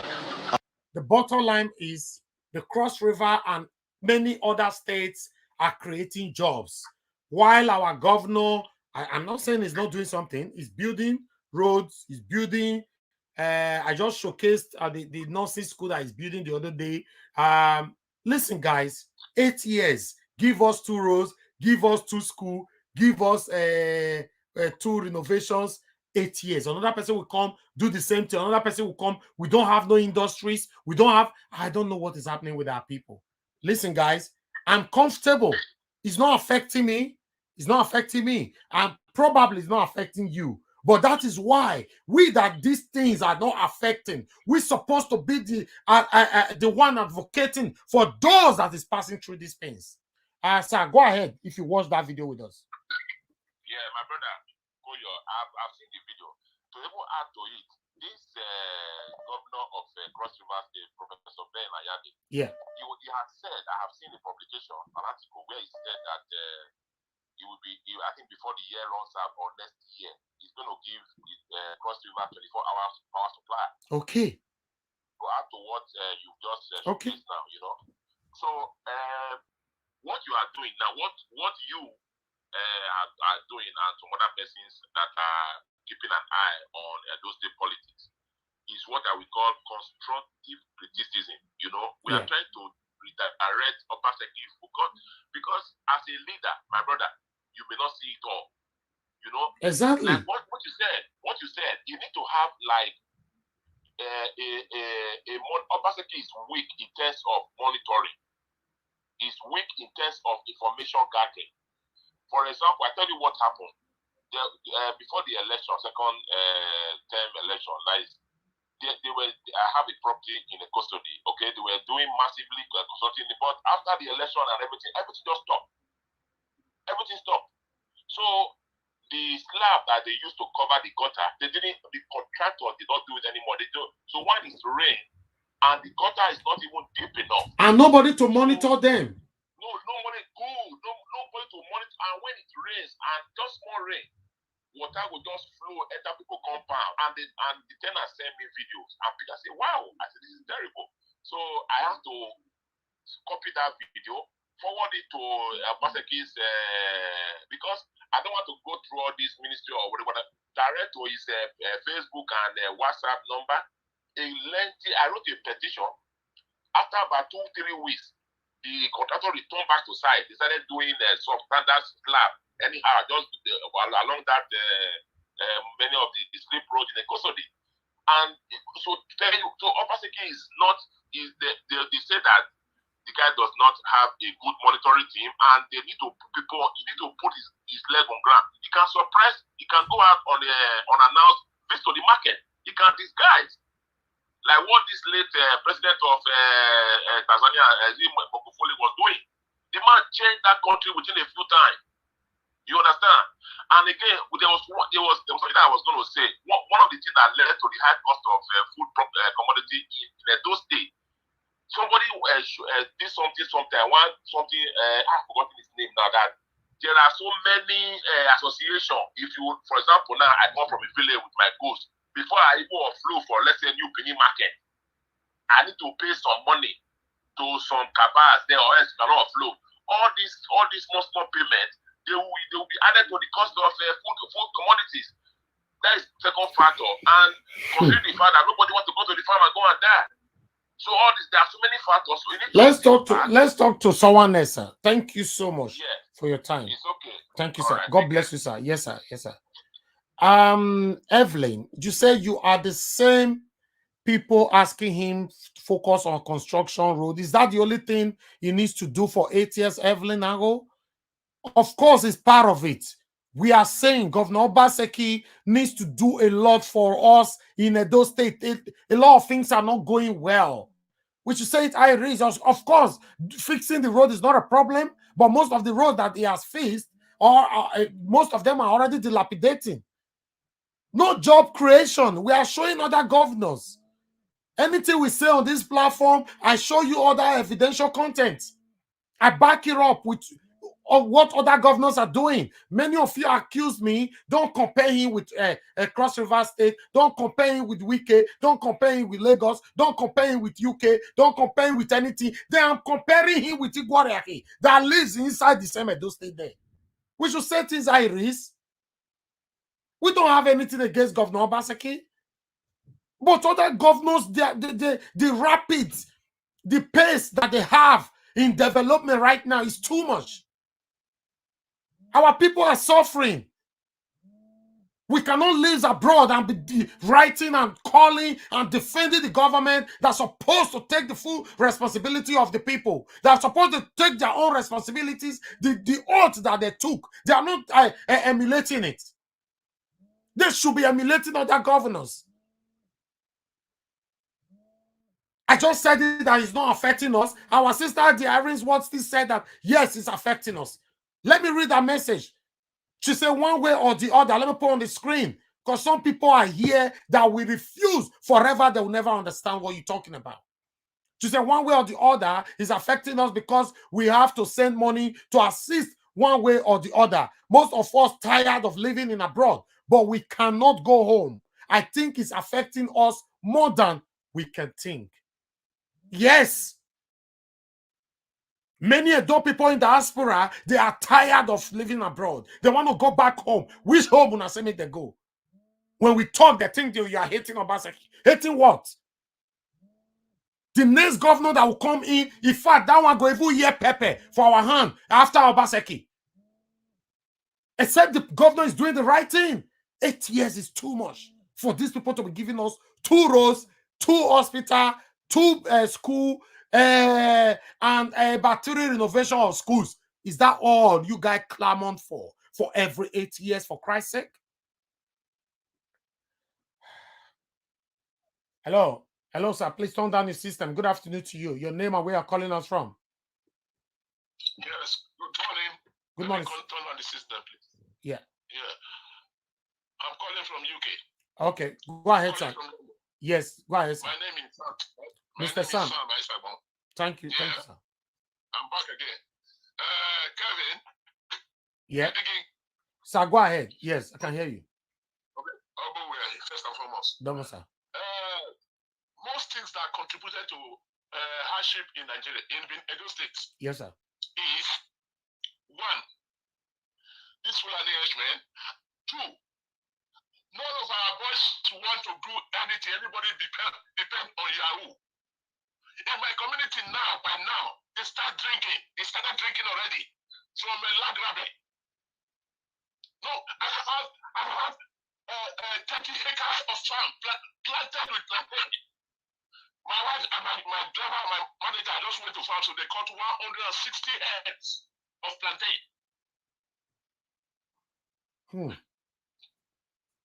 The bottom line is the Cross River and many other states are creating jobs, while our governor, I'm not saying he's not doing something, he's building roads, he's building, I just showcased the nursing school that he's building the other day. Listen, guys, 8 years, give us 2 roads, give us 2 schools, give us 2 renovations. 8 years, another person will come, do the same thing, another person will come. We don't have no industries, we don't have, I don't know what is happening with our people. Listen, guys, I'm comfortable. It's not affecting me. It's not affecting me. And probably it's not affecting you. But that is why we that these things are not affecting. We're supposed to be the one advocating for those that is passing through these things. Sir, go ahead if you watch that video with us. Yeah, my brother, I've seen the video. To even add to it, this governor of Cross River State, Professor Ben Ayade, yeah, he has said, I have seen a publication, an article where he said that he will be, I think before the year runs out or next year, he's going to give Cross River 24 hours power supply. Okay. To add to what you've just showcased now, you know. So what you are doing now, what you are doing, and some other persons that are keeping an eye on those day politics, is what I would call constructive criticism. You know, we are trying to redirect Obaseki focus, because as a leader, my brother, you may not see it all. You know, exactly. like what you said, you need to have like Obaseki is weak in terms of monitoring. Is weak in terms of information gathering. For example, I tell you what happened. Before the election, second term election, like they were. I have a property in a custody. Okay, they were doing massively consulting, but after the election and everything just stopped. Everything stopped. So the slab that they used to cover the gutter, the contractor did not do it anymore. They do. So when it's rain and the gutter is not even deep enough, and nobody to monitor them. Nobody good. Nobody to monitor. And when it rains and just small rain, water will just flow enter people compound. And the tenants send me videos and people say, "Wow!" I said, "This is terrible." So I have to copy that video, forward it to Baseki's because I don't want to go through all this ministry or whatever. Direct to his Facebook and WhatsApp number. I wrote a petition. After about 2-3 weeks, the contractor returned back to site. They started doing substandard slab anyhow, just along that many of the slip roads in the custody. And so Obaseki is not. They say that the guy does not have a good monitoring team, and they need to put his leg on ground. He can suppress. He can go out on unannounced visit to the market. He can disguise. Like what this late president of Tanzania, Magufuli, was doing. The man changed that country within a few times. You understand? And again, there was something that I was going to say. One of the things that led to the high cost of food commodity in those days. Somebody did something. I've forgotten his name now. That there are so many associations. If you, for example, now I come from a village with my goats. Before I even offload for, let's say, New Benin market, I need to pay some money to some cabals there, or else you cannot offload. All these small payments, they will be added to the cost of food commodities. That is the second factor. And considering the fact that nobody wants to go to the farm and go and die. So all this, there are so many factors. So you need let's talk to someone else, sir. Thank you so much for your time. It's okay. Thank you, sir. Right, God bless you, sir. Yes, sir. Yes, sir. Evelyn, you say you are the same people asking him to focus on construction road. Is that the only thing he needs to do for 8 years, Evelyn Ago? Of course, it's part of it. We are saying Governor Obaseki needs to do a lot for us in Edo State. A lot of things are not going well. We should say it, I raise us. Of course, fixing the road is not a problem, but most of the roads that he has fixed, most of them are already dilapidating. No job creation. We are showing other governors. Anything we say on this platform, I show you other evidential content. I back it up with what other governors are doing. Many of you accuse me, don't compare him with Cross River State, don't compare him with Wike, don't compare him with Lagos, don't compare him with UK, don't compare him with anything. Then I'm comparing him with Iguariaki that lives inside the same Edo State there. We should say things Iris. We don't have anything against Governor Obaseki. But other governors, the rapid, the pace that they have in development right now is too much. Our people are suffering. We cannot live abroad and be writing and calling and defending the government that's supposed to take the full responsibility of the people. They're supposed to take their own responsibilities, the oath that they took. They are not emulating it. They should be emulating other governors. I just said it that it's not affecting us. Our sister, the Irene Watson, said that, yes, it's affecting us. Let me read that message. She said one way or the other. Let me put on the screen. Because some people are here that will refuse forever. They will never understand what you're talking about. She said one way or the other is affecting us because we have to send money to assist one way or the other. Most of us tired of living in abroad, but we cannot go home. I think it's affecting us more than we can think. Yes. Many adult people in diaspora, they are tired of living abroad. They want to go back home. Which home will I say make they go? When we talk, they think you are hating Obaseki. Hating what? The next governor that will come in fact, that one go even hear pepper for our hand after Obaseki. Except the governor is doing the right thing. 8 years is too much for these people to be giving us 2 roads, 2 hospital, 2 school, and about 3 renovation of schools. Is that all you guys clamor for every 8 years, for Christ's sake? Hello, sir. Please turn down the system. Good afternoon to you. Your name and where you're calling us from? Yes, good morning. Good morning. Turn on the system, please. Yeah. Yeah. I'm calling from UK. Okay, go ahead, sir. Yes, go ahead, sir. My name is Sam. Mr. Sam. Thank you, yeah. thank you, sir. I'm back again. Kevin. Yeah. Sir, go ahead. Yes, I can hear you. Okay. First and foremost. Don't sir. Most things that contributed to hardship in Nigeria, in Edo State. Yes, sir. Is 1, this Fulani herdsmen. 2, none of our boys want to do anything. Everybody depend on Yahoo. In my community now, by now, they start drinking. They started drinking already from a lag rabbit. No, I have 30 acres of farm planted with plantain. My wife and my driver, my manager just went to farm, so they cut 160 heads of plantain.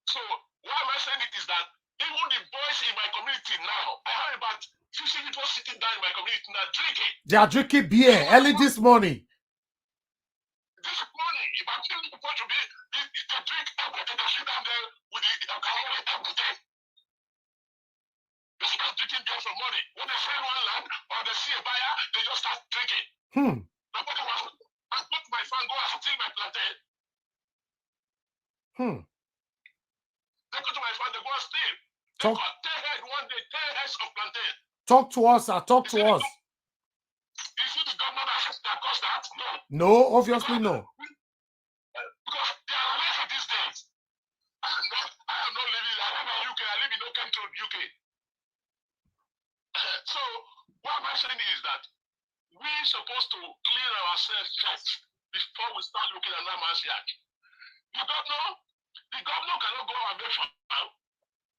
So why am I saying it is that even the boys in my community now, I have about 50 people sitting down in my community now drinking. They are drinking beer early this morning. This morning, about 10 people to be, they drink everything, they sit down there with the alcohol and everything. They start drinking beer from morning. When they find one land or they see a buyer, they just start drinking. Nobody wants to. I put my phone, go and steal my plantain. They go to my phone, they go and steal. They got 10 heads one day, 10 heads of plantain. Talk to us, sir. Talk to us. Is it the government that caused that? No. No, obviously no. Because they are away for these days. I am not living. I live in UK. I live in no country of UK. So what I'm saying is that we're supposed to clear ourselves first before we start looking at that man's yard. The governor cannot go and make fun.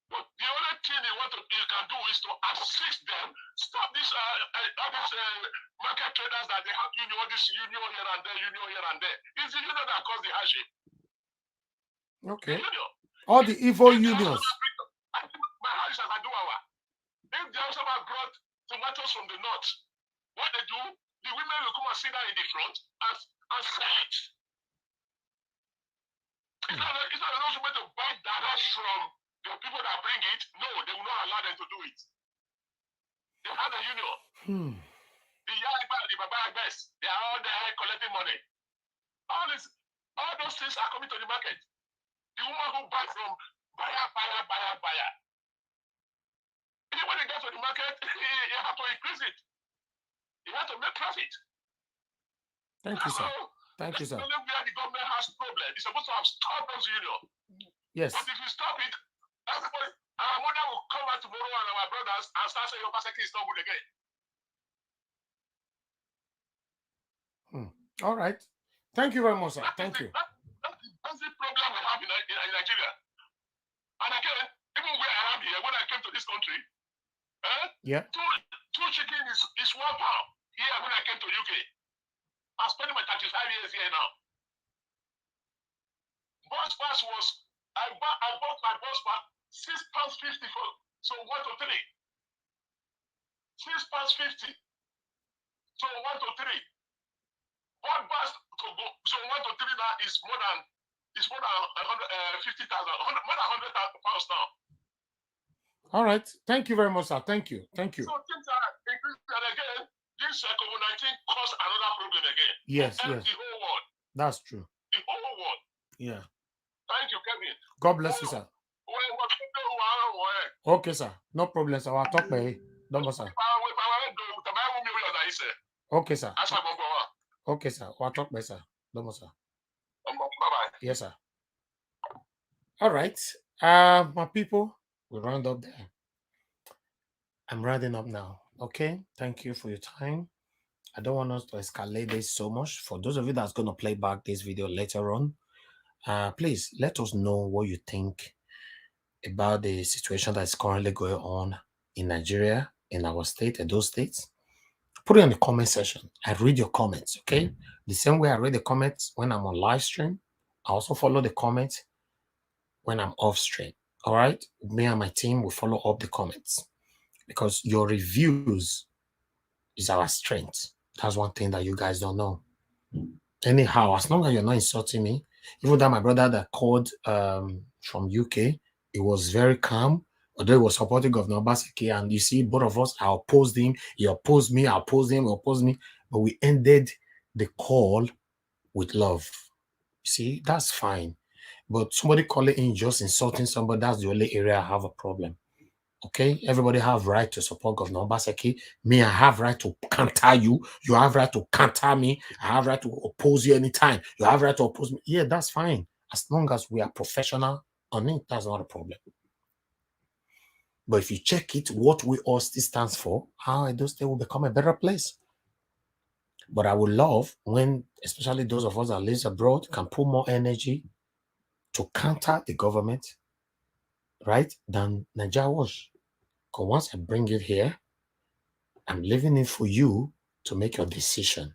But the only thing you can do is to assist them, stop this market traders that they have all this union here and there. It's the union that caused the hardship. Okay. All the evil unions. My house is as I do our. If the also brought tomatoes from the north, what they do, the women will come and sit down in the front and sell it. It's not enough to buy direct from the people that bring it. No, they will not allow them to do it. They have a union. The Yariba, the Baba Best, they are all there collecting money. All those things are coming to the market. The woman who buys from buyer. Even when they get to the market, you have to increase it. You have to make profit. Thank you, sir. Thank you, sir. Where the government has problem, it's supposed to have stopped those unions. Yes. But if you stop it, everybody, our mother will come out tomorrow and our brothers and start saying your Obaseki is not good again. All right. Thank you very much, sir. Thank you. That's the problem we have in Nigeria. And again, even where I am here, when I came to this country, two chicken is £1 here when I came to UK. I'm spending my 35 years here now. Bus pass was, I bought my bus pass £6.50 for, so 1 to 3. £6.50. So 1 to 3. One bus to go, so 1 to 3 now is more than 50,000, more than £100,000 now. All right. Thank you very much, sir. Thank you. Thank you. So things are increasing, and again, this COVID-19 caused another problem again. Yes. The whole world. That's true. The whole world. Yeah. Thank you, Kevin. God bless you, sir. Okay, sir. No problem, sir. I'll talk by you. Don't sir. Okay, sir. Okay, sir. I'll talk by sir. Don't sir. Bye-bye. Yes, sir. All right. My people, we round up there. I'm rounding up now. Okay, thank you for your time. I don't want us to escalate this so much. For those of you that's going to play back this video later on, please let us know what you think about the situation that is currently going on in Nigeria, in our state, and those states. Put it in the comment section. I read your comments, okay? The same way I read the comments when I'm on live stream, I also follow the comments when I'm off stream. All right? Me and my team will follow up the comments because your reviews is our strength. That's one thing that you guys don't know. Anyhow, as long as you're not insulting me, even that my brother that called from UK, it was very calm. Although he was supporting Governor Obaseki, and you see, both of us, I opposed him, he opposed me, I opposed him, he opposed me, but we ended the call with love. You see, that's fine. But somebody calling in just insulting somebody, that's the only area I have a problem. Okay, everybody have right to support Governor Obaseki. Me, I have right to counter you. You have right to counter me. I have right to oppose you anytime. You have right to oppose me. Yeah, that's fine. As long as we are professional on it, that's not a problem. But if you check it, what we all still stands for, how Edo State will become a better place. But I would love when, especially those of us that live abroad, can put more energy to counter the government, right, than Nigeria was. Because once I bring it here, I'm leaving it for you to make your decision,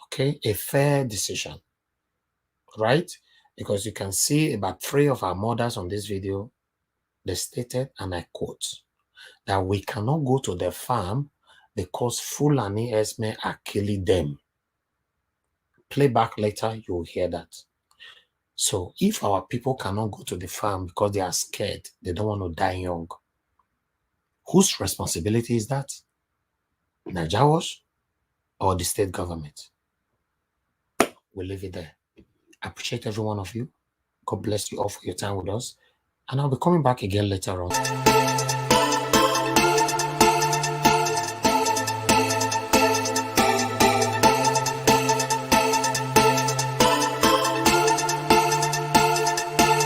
okay? A fair decision, right? Because you can see about 3 of our mothers on this video, they stated, and I quote, that we cannot go to the farm because Fulani Esme are killing them. Play back later, you'll hear that. So if our people cannot go to the farm because they are scared, they don't want to die young, whose responsibility is that? Najawas or the state government? We'll leave it there. I appreciate every one of you. God bless you all for your time with us. And I'll be coming back again later on.